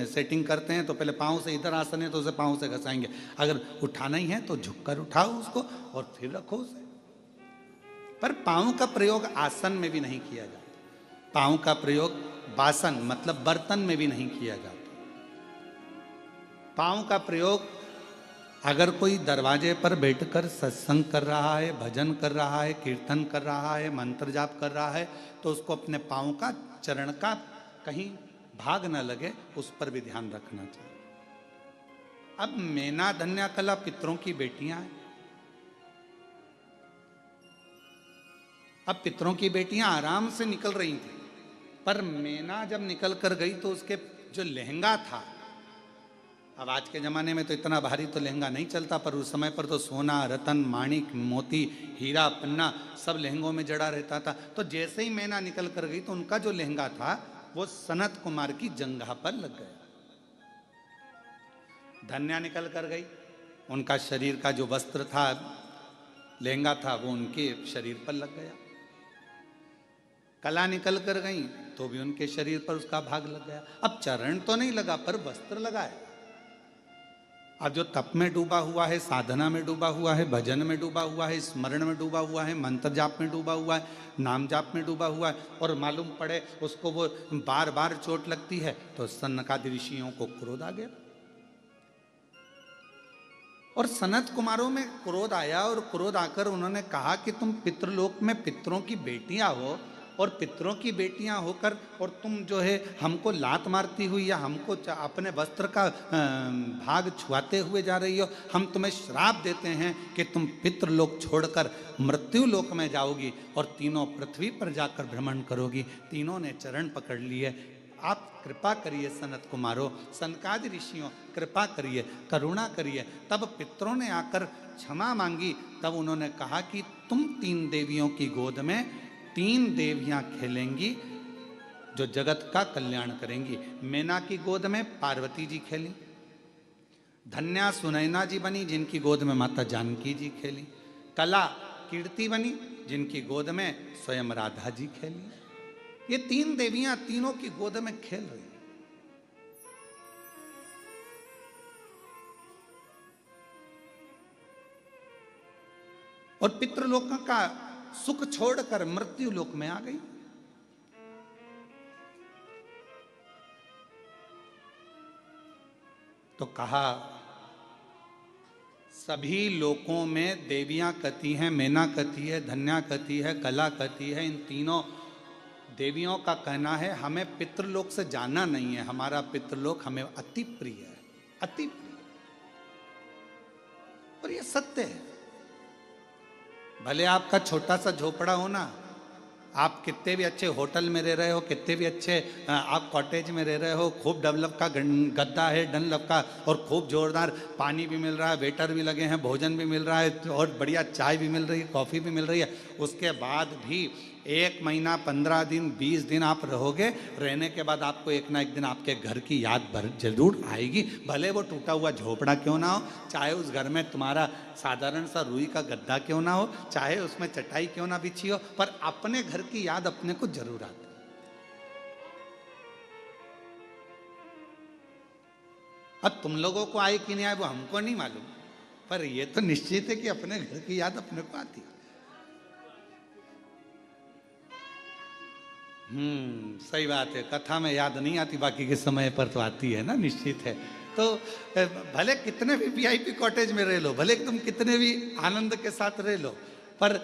सेटिंग करते हैं तो पहले पांव से, इधर आसन है तो उसे पांव से घसाएंगे। अगर उठाना ही है तो झुककर उठाओ उसको और फिर रखो उसे। पर पांव का प्रयोग आसन में भी नहीं किया जाता, पांव का प्रयोग बासन मतलब बर्तन में भी नहीं किया जाता। पांव का प्रयोग अगर कोई दरवाजे पर बैठकर सत्संग कर रहा है, भजन कर रहा है, कीर्तन कर रहा है, मंत्र जाप कर रहा है, तो उसको अपने पांव का, चरण का कहीं भाग न लगे, उस पर भी ध्यान रखना चाहिए। अब मेना, धन्या, कला पितरों की बेटियां हैं। अब पितरों की बेटियां आराम से निकल रही थी, पर मेना जब निकल कर गई तो उसके जो लहंगा था, अब आज के ज़माने में तो इतना भारी तो लहंगा नहीं चलता, पर उस समय पर तो सोना, रतन, माणिक, मोती, हीरा, पन्ना सब लहंगों में जड़ा रहता था। तो जैसे ही मैना निकल कर गई तो उनका जो लहंगा था वो सनत कुमार की जंघा पर लग गया। धन्या निकल कर गई, उनका शरीर का जो वस्त्र था, लहंगा था, वो उनके शरीर पर लग गया। कला निकल कर गई तो भी उनके शरीर पर उसका भाग लग गया। अब चरण तो नहीं लगा पर वस्त्र लगा है। अब जो तप में डूबा हुआ है, साधना में डूबा हुआ है, भजन में डूबा हुआ है, स्मरण में डूबा हुआ है, मंत्र जाप में डूबा हुआ है, नाम जाप में डूबा हुआ है, और मालूम पड़े उसको वो बार बार चोट लगती है, तो सनकादि ऋषियों को क्रोध आ गया। और सनत कुमारों में क्रोध आया और क्रोध आकर उन्होंने कहा कि तुम पितृलोक में पितरों की बेटियां हो और पितरों की बेटियां होकर और तुम जो है हमको लात मारती हुई या हमको अपने वस्त्र का भाग छुआते हुए जा रही हो। हम तुम्हें श्राप देते हैं कि तुम पितृलोक छोड़कर मृत्यु लोक में जाओगी और तीनों पृथ्वी पर जाकर भ्रमण करोगी। तीनों ने चरण पकड़ लिए। आप कृपा करिए सनत कुमारों, सनकादि ऋषियों कृपा करिए, करुणा करिए। तब पितरों ने आकर क्षमा मांगी। तब उन्होंने कहा कि तुम 3 देवियों की गोद में 3 देवियां खेलेंगी जो जगत का कल्याण करेंगी। मैना की गोद में पार्वती जी खेली, धन्या सुनैना जी बनी जिनकी गोद में माता जानकी जी खेली, कला कीर्ति बनी जिनकी गोद में स्वयं राधा जी खेली। ये 3 देवियां तीनों की गोद में खेल रही। और पितृलोक का सुख छोड़कर मृत्यु लोक में आ गई। तो कहा सभी लोकों में देवियां कती हैं, मैना कती है, धन्या कती है, कला कती है। इन तीनों देवियों का कहना है हमें पितृलोक से जाना नहीं है, हमारा पितृलोक हमें अति प्रिय है, अति प्रिय। और ये सत्य है। भले आपका छोटा सा झोपड़ा हो ना, आप कितने भी अच्छे होटल में रह रहे हो, कितने भी अच्छे आप कॉटेज में रह रहे हो, खूब डनलप का गद्दा है, डनलप का, और खूब जोरदार पानी भी मिल रहा है, वेटर भी लगे हैं, भोजन भी मिल रहा है और बढ़िया चाय भी मिल रही है, कॉफ़ी भी मिल रही है। उसके बाद भी 1 महीना 15 दिन 20 दिन आप रहोगे, रहने के बाद आपको एक ना एक दिन आपके घर की याद जरूर आएगी। भले वो टूटा हुआ झोपड़ा क्यों ना हो, चाहे उस घर में तुम्हारा साधारण सा रुई का गद्दा क्यों ना हो, चाहे उसमें चटाई क्यों ना बिछी हो, पर अपने घर की याद अपने को जरूर आती। अब तुम लोगों को आए कि नहीं आए वो हमको नहीं मालूम, पर ये तो निश्चित है कि अपने घर की याद अपने को आती। सही बात है। कथा में याद नहीं आती, बाकी के समय पर तो आती है ना, निश्चित है। तो भले कितने भी वीआईपी कॉटेज में रह लो, भले तुम कितने भी आनंद के साथ रह लो, पर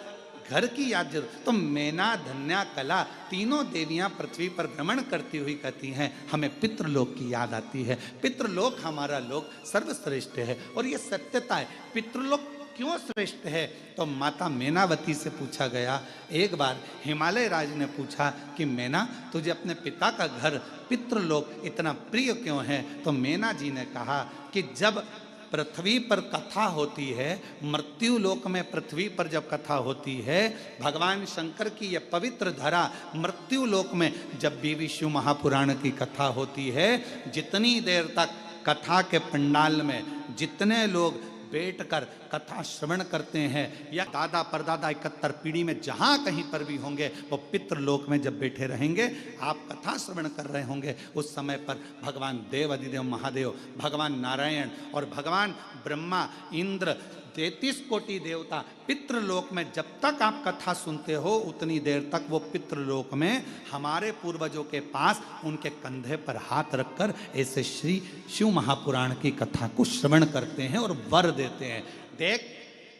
घर की याद जरूर। तो मैना धन्या कला तीनों देवियां पृथ्वी पर भ्रमण करती हुई कहती हैं हमें पितृलोक की याद आती है। पितृलोक हमारा लोक सर्वश्रेष्ठ है और ये सत्यता है। पितृलोक क्यों श्रेष्ठ है? तो माता मैनावती से पूछा गया। एक बार हिमालय राज ने पूछा कि मैना तुझे अपने पिता का घर पितृलोक इतना प्रिय क्यों है? तो मैना जी ने कहा कि जब पृथ्वी पर कथा होती है, मृत्यु लोक में पृथ्वी पर जब कथा होती है, भगवान शंकर की यह पवित्र धरा मृत्यु लोक में जब भी विष्णु महापुराण की कथा होती है, जितनी देर तक कथा के पंडाल में जितने लोग बैठकर कथा श्रवण करते हैं या दादा परदादा 71 पीढ़ी में जहाँ कहीं पर भी होंगे, वो पितृलोक में जब बैठे रहेंगे, आप कथा श्रवण कर रहे होंगे, उस समय पर भगवान देव अधिदेव महादेव, भगवान नारायण और भगवान ब्रह्मा, इंद्र, 33 कोटि देवता पितृलोक में जब तक आप कथा सुनते हो उतनी देर तक वो पितृलोक में हमारे पूर्वजों के पास उनके कंधे पर हाथ रखकर ऐसे श्री शिव महापुराण की कथा को श्रवण करते हैं और वर देते हैं। देख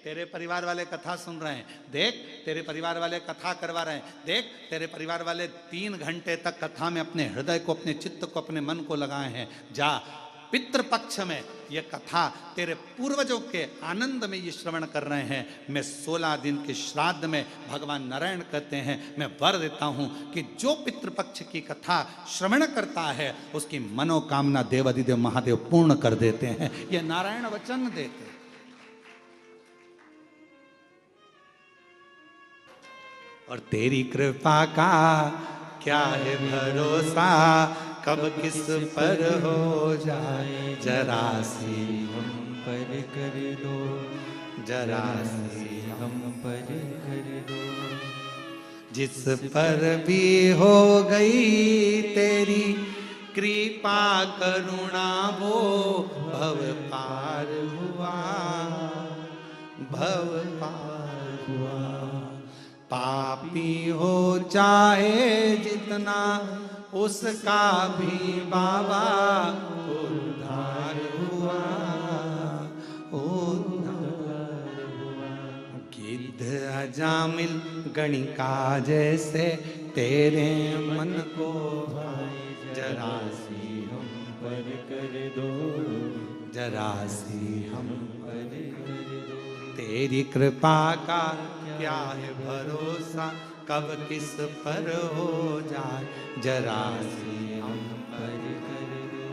तेरे परिवार वाले कथा सुन रहे हैं, देख तेरे परिवार वाले कथा करवा रहे हैं, देख तेरे परिवार वाले 3 घंटे तक कथा में अपने हृदय को, अपने चित्त को, अपने मन को लगाए हैं। जा पितृपक्ष में ये कथा तेरे पूर्वजों के आनंद में ये श्रवण कर रहे हैं। मैं 16 दिन के श्राद्ध में भगवान नारायण कहते हैं, मैं वर देता हूं कि जो पितृपक्ष की कथा श्रवण करता है उसकी मनोकामना देव अधिदेव महादेव पूर्ण कर देते हैं। ये नारायण वचन देते हैं। और तेरी कृपा का क्या है भरोसा, कब किस पर हो जाए, जरा सी हम पर कर दो, जरा सी हम पर कर दो। जिस पर भी हो गई तेरी कृपा करुणा वो भव पार हुआ, भव पार हुआ। पापी हो चाहे जितना उसका भी बाबा उद्धार हुआ, उद्धार गिद्ध अजामिल गणिका जैसे तेरे मन को भाए, जरा सी हम पर कर दो, जरा सी हम पर कर दो। तेरी कृपा का क्या है भरोसा, कब किस पर हो जाए, जरा सी हम पर कर दो,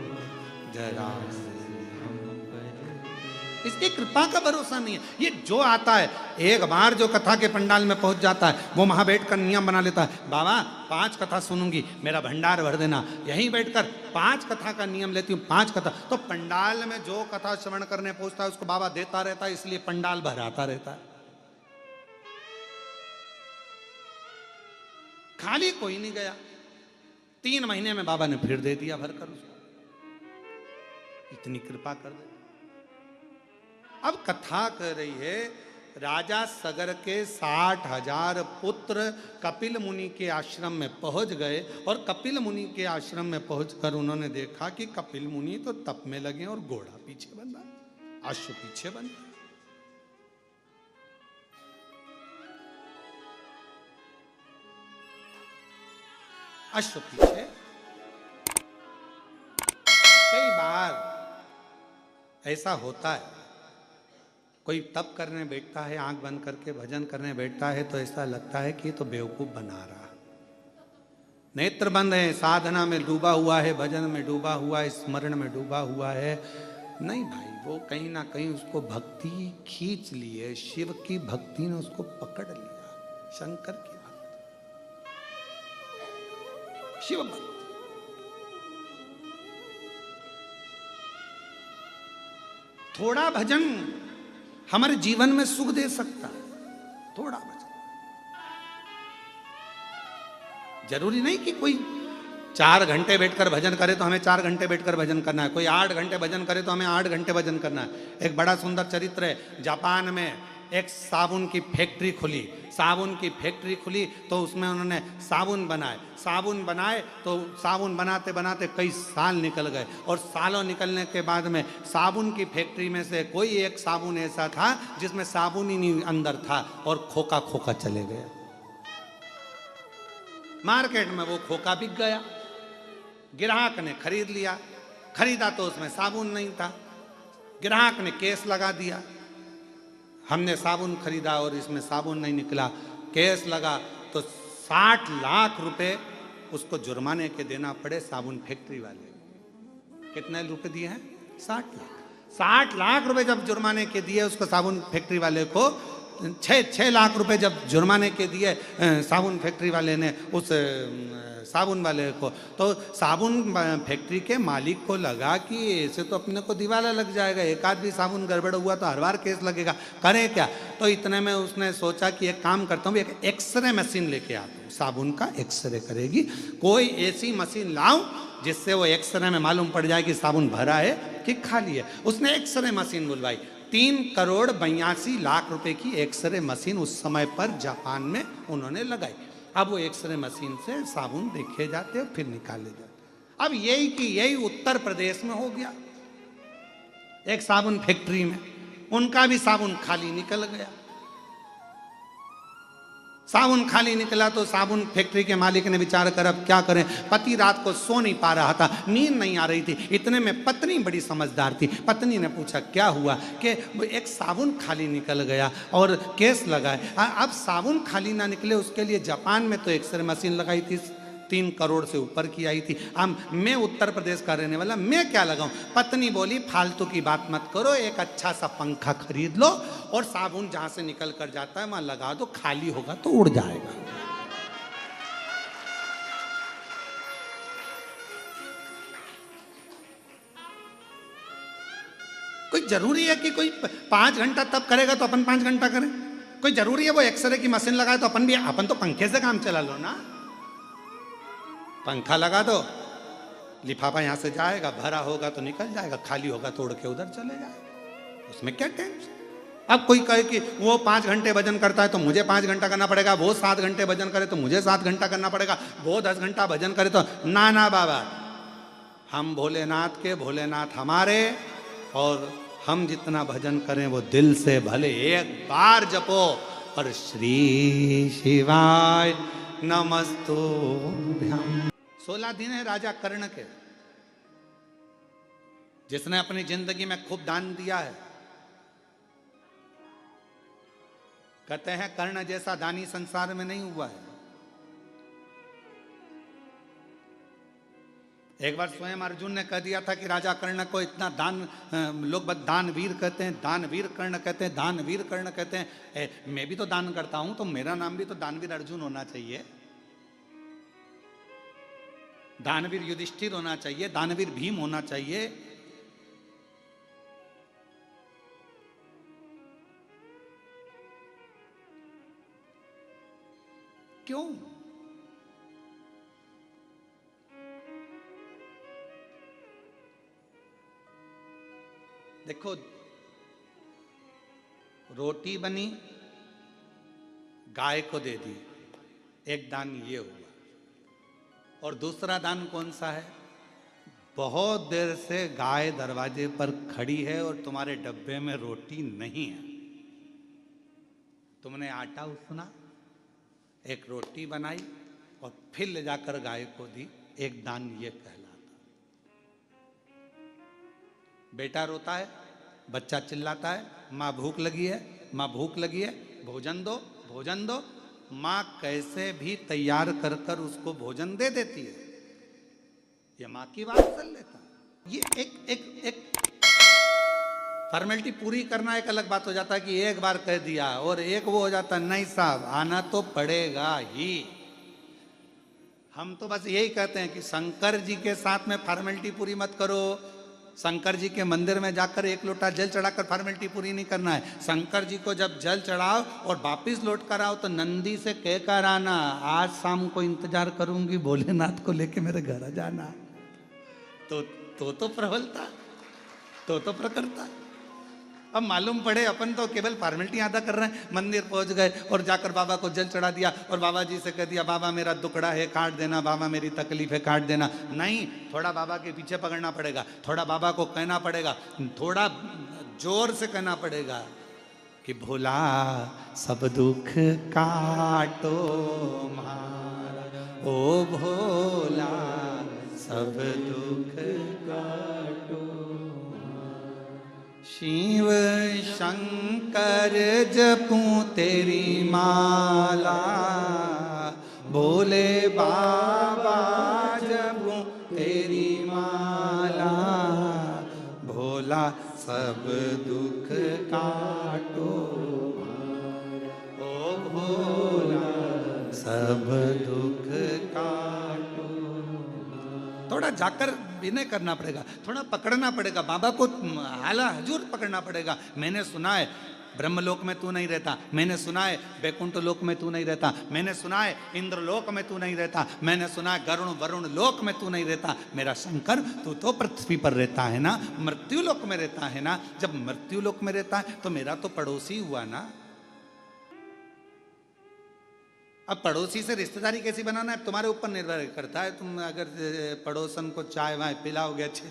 जरा सी हम पर। इसकी कृपा का भरोसा नहीं है। ये जो आता है एक बार जो कथा के पंडाल में पहुंच जाता है वो वहां बैठकर नियम बना लेता है, बाबा 5 कथा सुनूंगी, मेरा भंडार भर देना। यहीं बैठकर 5 कथा का नियम लेती हूँ, 5 कथा। तो पंडाल में जो कथा श्रवण करने पहुंचता है उसको बाबा देता रहता है, इसलिए पंडाल भराता रहता है। खाली कोई नहीं गया। 3 महीने में बाबा ने फिर दे दिया भरकर उसको। इतनी कृपा कर दे। अब कथा कर रही है, राजा सगर के 60,000 पुत्र कपिल मुनि के आश्रम में पहुंच गए, और कपिल मुनि के आश्रम में पहुंचकर उन्होंने देखा कि कपिल मुनि तो तप में लगे और घोड़ा पीछे बंधा, अश्व पीछे बंधा। अश्व पीछे। कई बार ऐसा होता है, कोई तप करने बैठता है, आंख बंद करके भजन करने बैठता है तो ऐसा लगता है कि ये तो बेवकूफ बना रहा। नेत्र बंद है, साधना में डूबा हुआ है, भजन में डूबा हुआ है, स्मरण में डूबा हुआ है। नहीं भाई, वो कहीं ना कहीं उसको भक्ति खींच ली है, शिव की भक्ति ने उसको पकड़ लिया, शंकर की भक्ति, शिव भक्ति। थोड़ा भजन हमारे जीवन में सुख दे सकता है, थोड़ा भजन। जरूरी नहीं कि कोई 4 घंटे बैठकर भजन करे तो हमें 4 घंटे बैठकर भजन करना है, कोई 8 घंटे भजन करे तो हमें 8 घंटे भजन करना है। एक बड़ा सुंदर चरित्र है, जापान में एक साबुन की फैक्ट्री खुली। साबुन की फैक्ट्री खुली तो उसमें उन्होंने साबुन बनाए तो साबुन बनाते बनाते कई साल निकल गए, और सालों निकलने के बाद में साबुन की फैक्ट्री में से कोई एक साबुन ऐसा था जिसमें साबुन ही नहीं अंदर था, और खोखा खोखा चले गए। मार्केट में वो खोखा बिक गया, ग्राहक ने खरीद लिया, खरीदा तो उसमें साबुन नहीं था, ग्राहक ने केस लगा दिया, हमने साबुन खरीदा और इसमें साबुन नहीं निकला। केस लगा तो 60 लाख रुपए उसको जुर्माने के देना पड़े साबुन फैक्ट्री वाले। कितने रुपए दिए हैं? 60 लाख। 60 लाख रुपए जब जुर्माने के दिए उसको साबुन फैक्ट्री वाले को, 6 लाख रुपए जब जुर्माने के दिए साबुन फैक्ट्री वाले ने उस साबुन वाले को, तो साबुन फैक्ट्री के मालिक को लगा कि ऐसे तो अपने को दिवाला लग जाएगा, एक आध भी साबुन गड़बड़ हुआ तो हर बार केस लगेगा, करें क्या। तो इतने में उसने सोचा कि एक काम करता हूँ, एक एक्सरे मशीन लेके आता हूँ, साबुन का एक्सरे करेगी। कोई ऐसी मशीन लाऊं जिससे वो एक्सरे में मालूम पड़ जाए कि साबुन भरा है कि खाली है। उसने एक्सरे मशीन बुलवाई। 3,82,00,000 रुपए की एक्सरे मशीन उस समय पर जापान में उन्होंने लगाई। अब वो एक्सरे मशीन से साबुन देखे जाते और फिर निकाले जाते। अब यही कि यही उत्तर प्रदेश में हो गया, एक साबुन फैक्ट्री में उनका भी साबुन खाली निकल गया। साबुन खाली निकला तो साबुन फैक्ट्री के मालिक ने विचार कर अब क्या करें। पति रात को सो नहीं पा रहा था, नींद नहीं आ रही थी। इतने में पत्नी बड़ी समझदार थी, पत्नी ने पूछा क्या हुआ, कि एक साबुन खाली निकल गया और केस लगाए। अब साबुन खाली ना निकले उसके लिए जापान में तो एक्सरे मशीन लगाई थी, 3 करोड़ से ऊपर की आई थी। अब मैं उत्तर प्रदेश का रहने वाला, मैं क्या लगाऊं। पत्नी बोली फालतू की बात मत करो, एक अच्छा सा पंखा खरीद लो और साबुन जहां से निकल कर जाता है वहां लगा दो, खाली होगा तो उड़ जाएगा। कोई जरूरी है कि कोई 5 घंटा तब करेगा तो अपन 5 घंटा करें? कोई जरूरी है वो एक्सरे की मशीन लगाए तो अपन तो पंखे से काम चला लो ना। पंखा लगा दो, लिफाफा यहां से जाएगा, भरा होगा तो निकल जाएगा, खाली होगा तो उड़ के उधर चले जाएगा, उसमें क्या टेंशन। अब कोई कहे कि वो 5 घंटे भजन करता है तो मुझे 5 घंटा करना पड़ेगा, वो 7 घंटे भजन करे तो मुझे 7 घंटा करना पड़ेगा, वो 10 घंटा भजन करे तो ना बाबा, हम भोलेनाथ के, भोलेनाथ हमारे, और हम जितना भजन करें वो दिल से भले एक बार जपो, और श्री शिवाय नमस्तुभ्यं। 16 दिन है राजा कर्ण के, जिसने अपनी जिंदगी में खूब दान दिया है। कहते हैं कर्ण जैसा दानी संसार में नहीं हुआ है। एक बार स्वयं अर्जुन ने कह दिया था कि राजा कर्ण को इतना दान, लोग बस दानवीर कहते हैं, दानवीर कर्ण कहते हैं, दानवीर कर्ण कहते हैं। मैं भी तो दान करता हूं, तो मेरा नाम भी तो दानवीर अर्जुन होना चाहिए, दानवीर युधिष्ठिर होना चाहिए, दानवीर भीम होना चाहिए। क्यों? देखो, रोटी बनी, गाय को दे दी, एक दान ये हुआ। और दूसरा दान कौन सा है? बहुत देर से गाय दरवाजे पर खड़ी है और तुम्हारे डब्बे में रोटी नहीं है, तुमने आटा उसना, एक रोटी बनाई और फिर ले जाकर गाय को दी, एक दान ये कहलाता। बेटा रोता है, बच्चा चिल्लाता है, माँ भूख लगी है, माँ भूख लगी है, भोजन दो, भोजन दो। माँ कैसे भी तैयार कर कर उसको भोजन दे देती है। ये माँ की बात कर लेता। ये एक फॉर्मेलिटी पूरी करना एक अलग बात हो जाता है कि एक बार कह दिया, और एक वो हो जाता नहीं साहब, आना तो पड़ेगा ही। हम तो बस यही कहते हैं कि शंकर जी के साथ में फॉर्मेलिटी पूरी मत करो। शंकर जी के मंदिर में जाकर एक लोटा जल चढ़ाकर फॉर्मेलिटी पूरी नहीं करना है। शंकर जी को जब जल चढ़ाओ और वापिस लौट कर आओ तो नंदी से कह कर आना, आज शाम को इंतजार करूंगी, भोलेनाथ को लेके मेरे घर आ जाना। तो प्रबलता, तो प्रकटता। अब मालूम पड़े अपन तो केवल फॉर्मेलिटी अदा कर रहे हैं। मंदिर पहुंच गए और जाकर बाबा को जल चढ़ा दिया और बाबा जी से कह दिया, बाबा मेरा दुखड़ा है काट देना, बाबा मेरी तकलीफ है काट देना। नहीं, थोड़ा बाबा के पीछे पकड़ना पड़ेगा, थोड़ा बाबा को कहना पड़ेगा, थोड़ा जोर से कहना पड़ेगा कि भोला सब दुख काटो मारा, ओ भोला सब दुख काटो। शिव शंकर जपूं तेरी माला, भोले बाबा जपूं तेरी माला, भोला सब दुख काटो, ओ भोला सब दुख काटो। थोड़ा जाकर विनय करना पड़ेगा, थोड़ा पकड़ना पड़ेगा बाबा को, हाला हजूर पकड़ना पड़ेगा। मैंने सुना है ब्रह्मलोक में तू नहीं रहता, मैंने सुना है बैकुंठ लोक में तू नहीं रहता, मैंने सुना है इंद्रलोक में तू नहीं रहता, मैंने सुना है गरुण वरुण लोक में तू नहीं रहता। मेरा शंकर तू तो पृथ्वी पर रहता है ना, मृत्यु लोक में रहता है ना। जब मृत्यु लोक में रहता है तो मेरा तो पड़ोसी हुआ ना। अब पड़ोसी से रिश्तेदारी कैसी बनाना है तुम्हारे ऊपर निर्भर करता है। तुम अगर पड़ोसन को चाय वाय पिलाओगे अच्छे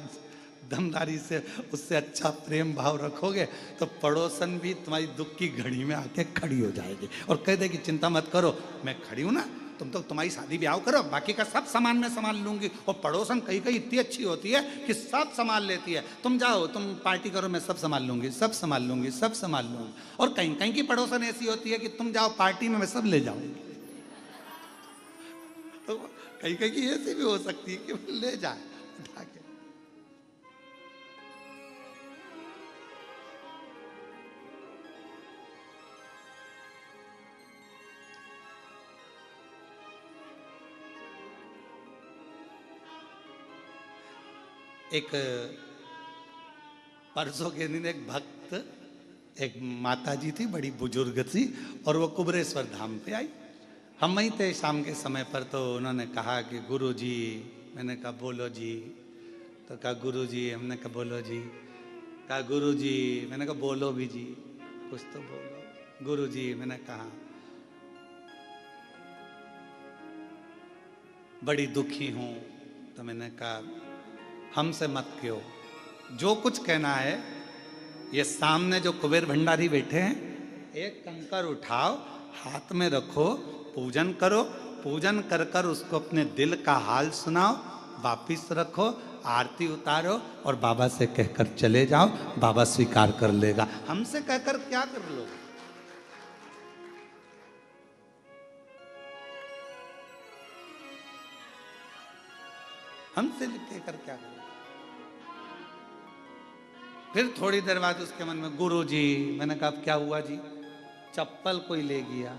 दमदारी से, उससे अच्छा प्रेम भाव रखोगे, तो पड़ोसन भी तुम्हारी दुख की घड़ी में आके खड़ी हो जाएगी और कह देगी चिंता मत करो, मैं खड़ी हूं ना, तुम तो तुम्हारी शादी ब्याह करो, बाकी का सब सामान मैं संभाल लूंगी। और पड़ोसन कहीं कहीं इतनी अच्छी होती है कि सब संभाल लेती है। तुम जाओ, तुम पार्टी करो, मैं सब संभाल लूंगी, सब संभाल लूंगी, सब संभाल लूंगी। और कहीं कहीं की पड़ोसन ऐसी होती है कि तुम जाओ पार्टी में, मैं सब ले जाऊंगी। तो कहीं कहीं ऐसी भी हो सकती है कि ले जाए उठा के। एक परसों के दिन एक भक्त, एक माता जी थी बड़ी बुजुर्ग थी, और वो कुबरेश्वर धाम पे आई। हम वहीं थे शाम के समय पर, तो उन्होंने कहा कि गुरु जी, मैंने कहा बोलो जी, तो कहा गुरु जी, हमने कहा बोलो जी, कहा गुरु जी, मैंने कहा बोलो भी जी, कुछ तो बोलो। गुरु जी, मैंने कहा बड़ी दुखी हूं। तो मैंने कहा हमसे मत कहो, जो कुछ कहना है ये सामने जो कुबेर भंडारी बैठे हैं, एक कंकर उठाओ, हाथ में रखो, पूजन करो, पूजन कर कर उसको अपने दिल का हाल सुनाओ, वापिस रखो, आरती उतारो और बाबा से कहकर चले जाओ, बाबा स्वीकार कर लेगा। हमसे कहकर क्या कर लो? हमसे कहकर क्या करो? फिर थोड़ी देर बाद उसके मन में, गुरु जी, मैंने कहा क्या हुआ जी? चप्पल कोई ले गया।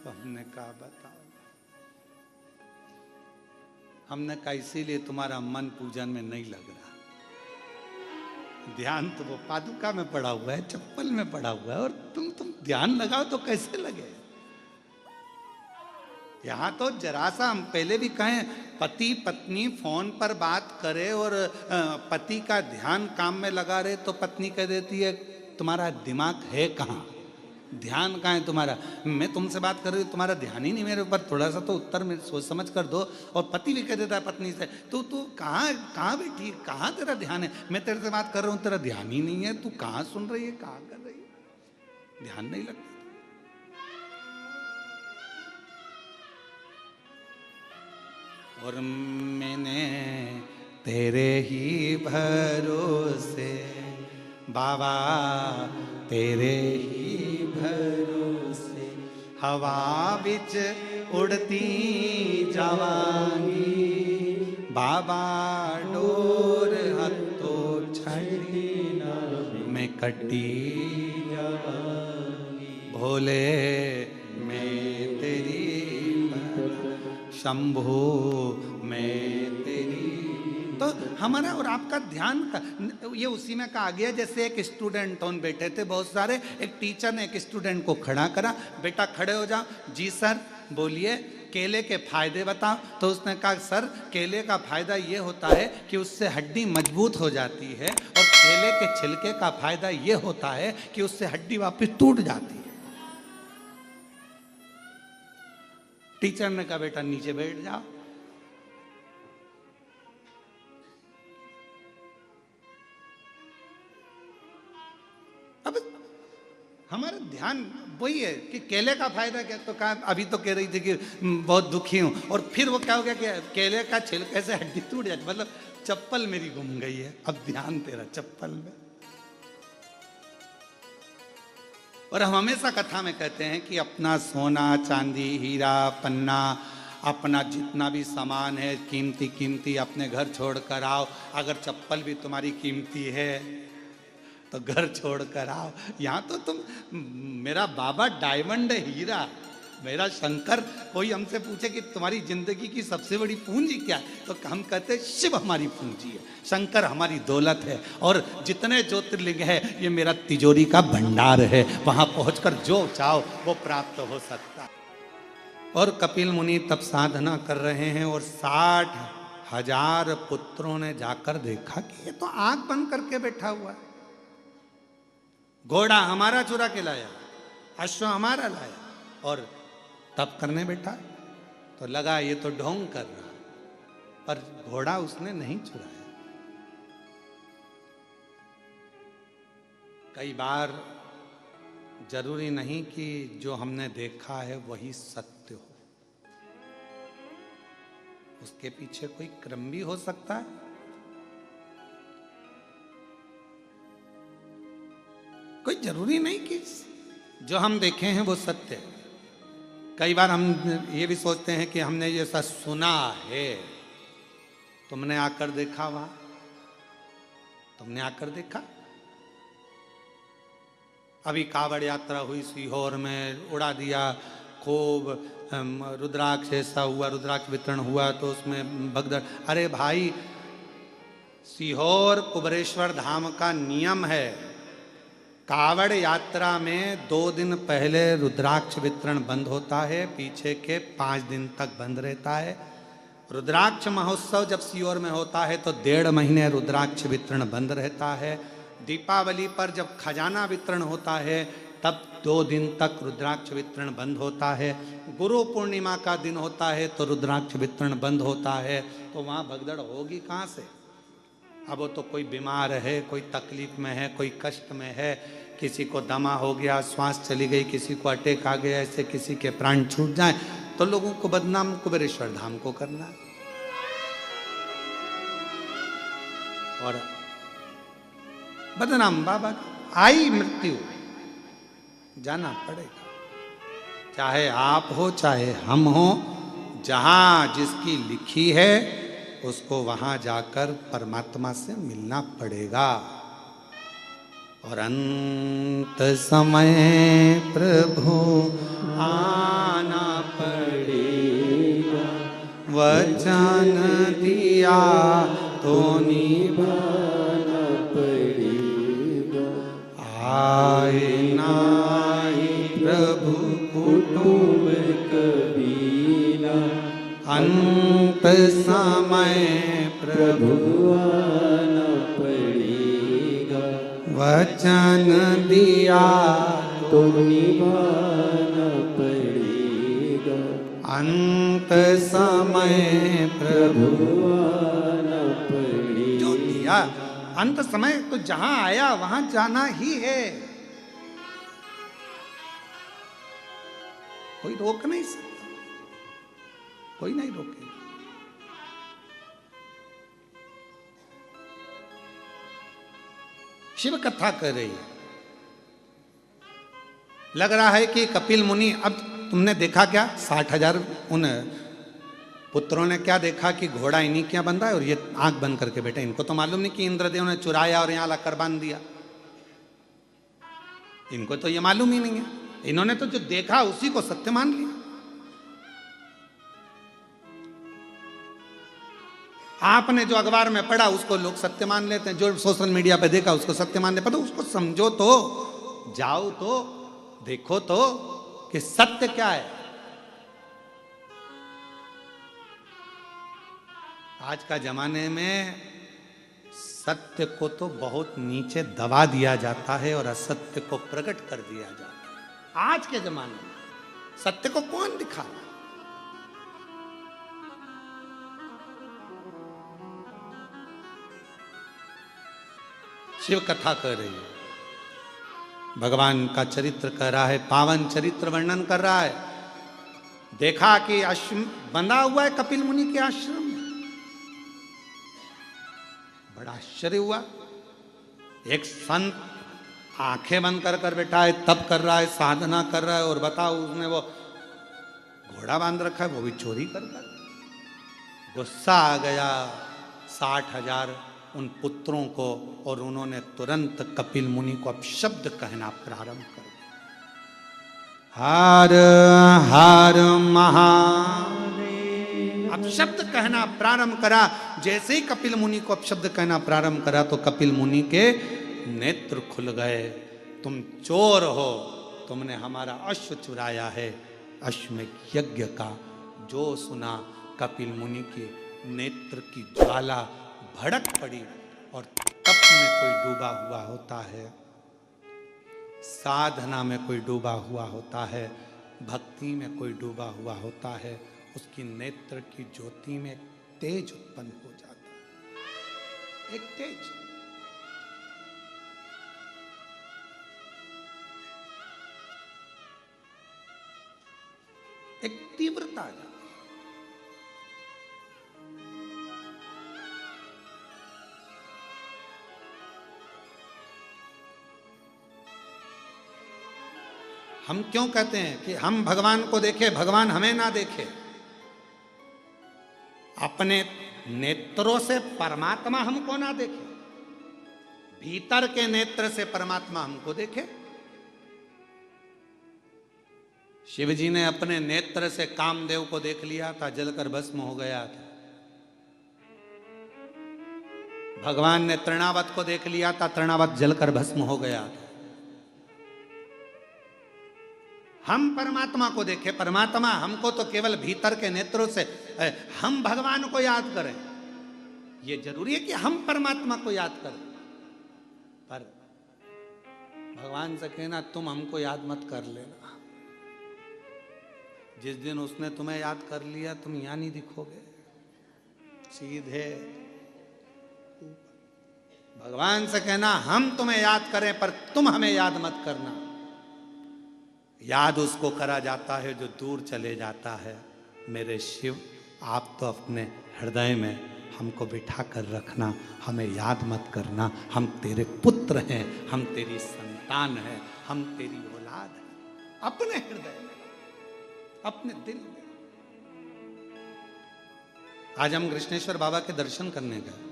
तो हमने कहा बताओ। हमने कहा इसीलिए तुम्हारा मन पूजन में नहीं लग रहा। ध्यान तो वो पादुका में पड़ा हुआ है, चप्पल में पड़ा हुआ है, और तुम ध्यान लगाओ तो कैसे लगे? यहां तो जरा सा, हम पहले भी कहें, पति पत्नी फोन पर बात करे और पति का ध्यान काम में लगा रहे तो पत्नी कह देती है तुम्हारा दिमाग है कहाँ, ध्यान कहाँ है तुम्हारा? मैं तुमसे बात कर रही हूँ, तुम्हारा ध्यान ही नहीं मेरे ऊपर, थोड़ा सा तो उत्तर में सोच समझ कर दो। और पति भी कह देता है पत्नी से, तू कहाँ बैठी, कहाँ तेरा ध्यान है? मैं तेरे से बात कर रहा हूँ, तेरा ध्यान ही नहीं है, तू कहाँ सुन रही है, कहाँ कर रही है, ध्यान नहीं लगता। और मैंने तेरे ही भरोसे बाबा, तेरे ही भरोसे हवा बिच उड़ती जावांगी, बाबा डोर हथो छड़ी मैं कटी जावांगी, भोले मैं तेरी, शंभो मैं तेरी। तो हमारा और आपका ध्यान ये उसी में कहा गया, जैसे एक स्टूडेंट ऑन बैठे थे बहुत सारे, एक टीचर ने एक स्टूडेंट को खड़ा करा, बेटा खड़े हो जाओ। जी सर, बोलिए केले के फायदे बताओ। तो उसने कहा सर, केले का फायदा ये होता है कि उससे हड्डी मजबूत हो जाती है, और केले के छिलके का फायदा ये होता है कि उससे हड्डी वापस टूट जाती है। टीचर ने कहा बेटा नीचे बैठ जाओ। अब हमारा ध्यान वही है कि केले का फायदा क्या, तो कहा अभी तो कह रही थी कि बहुत दुखी हूं, और फिर वो क्या हो गया कि केले का छिलके से हड्डी टूट जाती, मतलब चप्पल मेरी गुम गई है, अब ध्यान तेरा चप्पल में। और हम हमेशा कथा में कहते हैं कि अपना सोना चांदी हीरा पन्ना, अपना जितना भी सामान है कीमती कीमती, अपने घर छोड़ कर आओ। अगर चप्पल भी तुम्हारी कीमती है तो घर छोड़ कर आओ। यहाँ तो तुम, मेरा बाबा डायमंड है, हीरा, मेरा शंकर। कोई हमसे पूछे कि तुम्हारी जिंदगी की सबसे बड़ी पूंजी क्या है, तो हम कहते शिव हमारी पूंजी है, शंकर हमारी दौलत है, और जितने ज्योतिर्लिंग है ये मेरा तिजोरी का भंडार है, वहां पहुंचकर जो चाहो वो प्राप्त हो सकता है। और कपिल मुनि तब साधना कर रहे हैं, और 60,000 पुत्रों ने जाकर देखा कि ये तो आंख बंद करके बैठा हुआ है। घोड़ा हमारा चुरा के लाया, अश्व हमारा लाया, और तब करने बैठा तो लगा ये तो ढोंग कर रहा, पर घोड़ा उसने नहीं चुराया। कई बार जरूरी नहीं कि जो हमने देखा है वही सत्य हो, उसके पीछे कोई क्रम भी हो सकता है। कोई जरूरी नहीं कि जो हम देखे हैं वो सत्य है। कई बार हम ये भी सोचते हैं कि हमने ये सब सुना है, तुमने आकर देखा, वहां तुमने आकर देखा। अभी कावड़ यात्रा हुई सीहोर में, उड़ा दिया खूब रुद्राक्ष, ऐसा हुआ, रुद्राक्ष वितरण हुआ तो उसमें भगदड़। अरे भाई, सीहोर कुबरेश्वर धाम का नियम है, कावड़ यात्रा में 2 दिन पहले रुद्राक्ष वितरण बंद होता है, पीछे के 5 दिन तक बंद रहता है। रुद्राक्ष महोत्सव जब सीहोर में होता है तो 1.5 महीने रुद्राक्ष वितरण बंद रहता है। दीपावली पर जब खजाना वितरण होता है तब 2 दिन तक रुद्राक्ष वितरण बंद होता है। गुरु पूर्णिमा का दिन होता है तो रुद्राक्ष वितरण बंद होता है। तो वहाँ भगदड़ होगी कहाँ से? अब वो तो कोई बीमार है, कोई तकलीफ में है, कोई कष्ट में है, किसी को दमा हो गया, श्वास चली गई, किसी को अटैक आ गया, ऐसे किसी के प्राण छूट जाए तो लोगों को बदनाम कुबेरेश्वर धाम को करना है। और बदनाम बाबा आई मृत्यु, जाना पड़ेगा, चाहे आप हो चाहे हम हो, जहां जिसकी लिखी है उसको वहां जाकर परमात्मा से मिलना पड़ेगा। और अंत समय प्रभु आना पड़ेगा, वचन दिया तो निभाना पड़ेगा। आए नाई प्रभु कुटुंब कबीला, अंत समय प्रभु आना पड़ेगा, वचन दिया तो निभाना पड़ेगा। अंत समय प्रभु आना पड़ेगा, जो दिया अंत समय तो जहां आया वहां जाना ही है, कोई रोक नहीं सकता, कोई नहीं रोकेगा। शिव कथा कर रही है, लग रहा है कि कपिल मुनि, अब तुमने देखा क्या 60,000 उन पुत्रों ने क्या देखा कि घोड़ा इन्हीं क्या बंधा है और ये आंख बंद करके बैठे। इनको तो मालूम नहीं कि इंद्रदेव ने चुराया और यहां लाकर बांध दिया, इनको तो ये मालूम ही नहीं है। इन्होंने तो जो देखा उसी को सत्य मान लिया। आपने जो अखबार में पढ़ा उसको लोग सत्य मान लेते हैं, जो सोशल मीडिया पे देखा उसको सत्य मान लेते हैं। उसको समझो तो, जाओ तो, देखो तो कि सत्य क्या है। आज का जमाने में सत्य को तो बहुत नीचे दबा दिया जाता है और असत्य को प्रकट कर दिया जाता है। आज के जमाने में सत्य को कौन दिखा रहा है? शिव कथा कर रही है, भगवान का चरित्र कर रहा है, पावन चरित्र वर्णन कर रहा है। देखा कि आश्रम बंधा हुआ है कपिल मुनि के आश्रम में, बड़ा आश्चर्य हुआ। एक संत आंखें बंद कर कर बैठा है, तप कर रहा है, साधना कर रहा है, और बताओ उसने वो घोड़ा बांध रखा है, वो भी चोरी कर कर। गुस्सा आ गया 60,000 उन पुत्रों को, और उन्होंने तुरंत कपिल मुनि को अपशब्द कहना प्रारंभ कर दिया। हर हर महादेव, अपशब्द कहना प्रारंभ करा। जैसे ही कपिल मुनि को अपशब्द कहना प्रारंभ करा तो कपिल मुनि के नेत्र खुल गए। तुम चोर हो, तुमने हमारा अश्व चुराया है। अश्वमेध यज्ञ का जो सुना, कपिल मुनि के नेत्र की ज्वाला भड़क पड़ी। और तप में कोई डूबा हुआ होता है, साधना में कोई डूबा हुआ होता है, भक्ति में कोई डूबा हुआ होता है, उसकी नेत्र की ज्योति में तेज उत्पन्न हो जाता है। एक तेज, एक तीव्रता आ जाती है। हम क्यों कहते हैं कि हम भगवान को देखें, भगवान हमें ना देखे? अपने नेत्रों से परमात्मा हमको ना देखे, भीतर के नेत्र से परमात्मा हमको देखे। शिव जी ने अपने नेत्र से कामदेव को देख लिया था, जलकर भस्म हो गया था। भगवान ने तृणावत को देख लिया था, तृणावत जलकर भस्म हो गया था। हम परमात्मा को देखें, परमात्मा हमको तो केवल भीतर के नेत्रों से, हम भगवान को याद करें। ये जरूरी है कि हम परमात्मा को याद करें, पर भगवान से कहना तुम हमको याद मत कर लेना। जिस दिन उसने तुम्हें याद कर लिया, तुम यहां नहीं दिखोगे, सीधे। भगवान से कहना हम तुम्हें याद करें पर तुम हमें याद मत करना। याद उसको करा जाता है जो दूर चले जाता है। मेरे शिव, आप तो अपने हृदय में हमको बिठा कर रखना, हमें याद मत करना। हम तेरे पुत्र हैं, हम तेरी संतान हैं, हम तेरी औलाद हैं। अपने हृदय में, अपने दिल में। आज हम कृष्णेश्वर बाबा के दर्शन करने गए,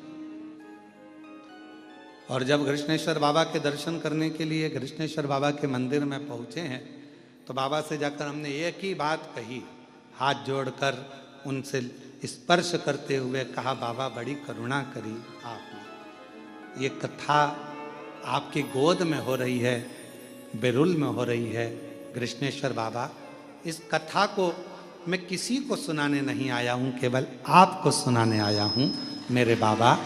और जब कृष्णेश्वर बाबा के दर्शन करने के लिए कृष्णेश्वर बाबा के मंदिर में पहुंचे हैं, तो बाबा से जाकर हमने एक ही बात कही, हाथ जोड़कर उनसे स्पर्श करते हुए कहा, बाबा बड़ी करुणा करी आपने। ये कथा आपकी गोद में हो रही है, बेरुल में हो रही है। कृष्णेश्वर बाबा, इस कथा को मैं किसी को सुनाने नहीं आया हूँ, केवल आपको सुनाने आया हूँ। मेरे बाबा,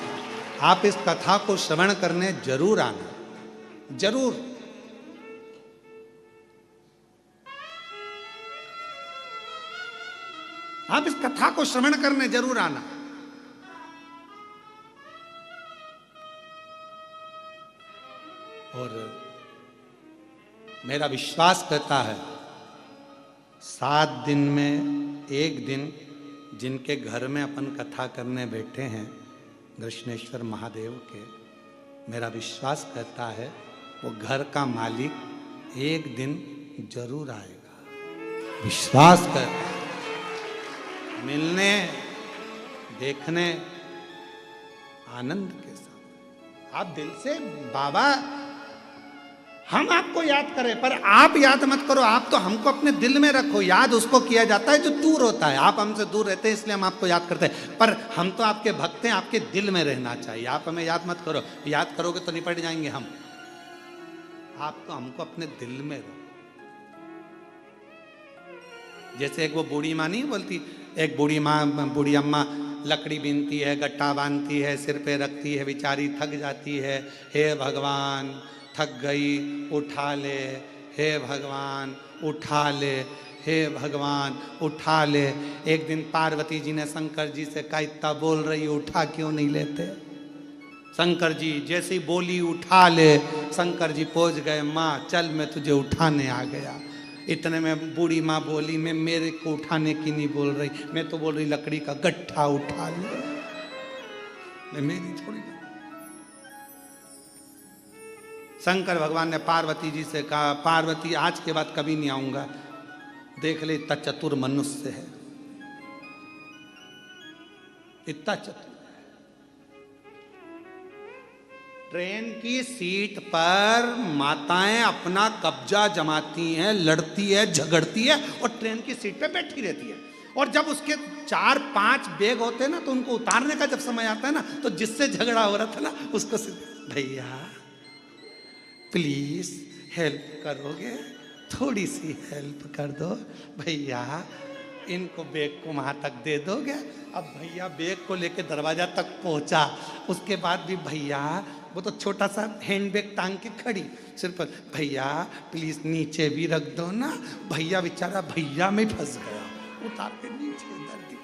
आप इस कथा को श्रवण करने जरूर आना, जरूर। आप इस कथा को श्रवण करने जरूर आना। और मेरा विश्वास कहता है 7 दिन में एक दिन जिनके घर में अपन कथा करने बैठे हैं कृष्णेश्वर महादेव के, मेरा विश्वास कहता है वो घर का मालिक एक दिन जरूर आएगा। विश्वास करता है, मिलने, देखने, आनंद के साथ। आप दिल से, बाबा हम आपको याद करें पर आप याद मत करो, आप तो हमको अपने दिल में रखो। याद उसको किया जाता है जो दूर होता है। आप हमसे दूर रहते हैं इसलिए हम आपको याद करते हैं, पर हम तो आपके भक्त हैं, आपके दिल में रहना चाहिए। आप हमें याद मत करो, याद करोगे तो निपट जाएंगे हम। आप तो हमको अपने दिल में रखो। जैसे एक वो बूढ़ी माँ नहीं बोलती, एक बूढ़ी माँ, बूढ़ी अम्मा लकड़ी बीनती है, गट्टा बांधती है, सिर पे रखती है, बेचारी थक जाती है। हे भगवान थक गई, उठा ले, हे भगवान उठा ले, हे भगवान उठा ले। एक दिन पार्वती जी ने शंकर जी से कहा, इतना बोल रही उठा क्यों नहीं लेते? शंकर जी जैसे ही बोली उठा ले, शंकर जी पहुंच गए, माँ चल मैं तुझे उठाने आ गया। इतने में बूढ़ी माँ बोली, मैं मेरे को उठाने की नहीं बोल रही, मैं तो बोल रही लकड़ी का गट्ठा उठा ले, मैं मेरी थोड़ी। शंकर भगवान ने पार्वती जी से कहा, पार्वती आज के बाद कभी नहीं आऊंगा, देख ले इतना चतुर मनुष्य है, इतना चतुर। ट्रेन की सीट पर माताएं अपना कब्जा जमाती हैं, लड़ती है, झगड़ती है, और ट्रेन की सीट पे बैठी रहती है। और जब उसके 4-5 बैग होते हैं ना, तो उनको उतारने का जब समय आता है ना, तो जिससे झगड़ा हो रहा था ना, उसको भैया प्लीज हेल्प करोगे, थोड़ी सी हेल्प कर दो भैया, इनको बैग को वहां तक दे दोगे। अब भैया बैग को लेके दरवाजा तक पहुंचा, उसके बाद भी भैया, वो तो छोटा सा हैंड बैग टांग के खड़ी, सिर्फ भैया प्लीज नीचे भी रख दो ना। भैया बेचारा भैया में फंस गया, उतार के नीचे धर दी।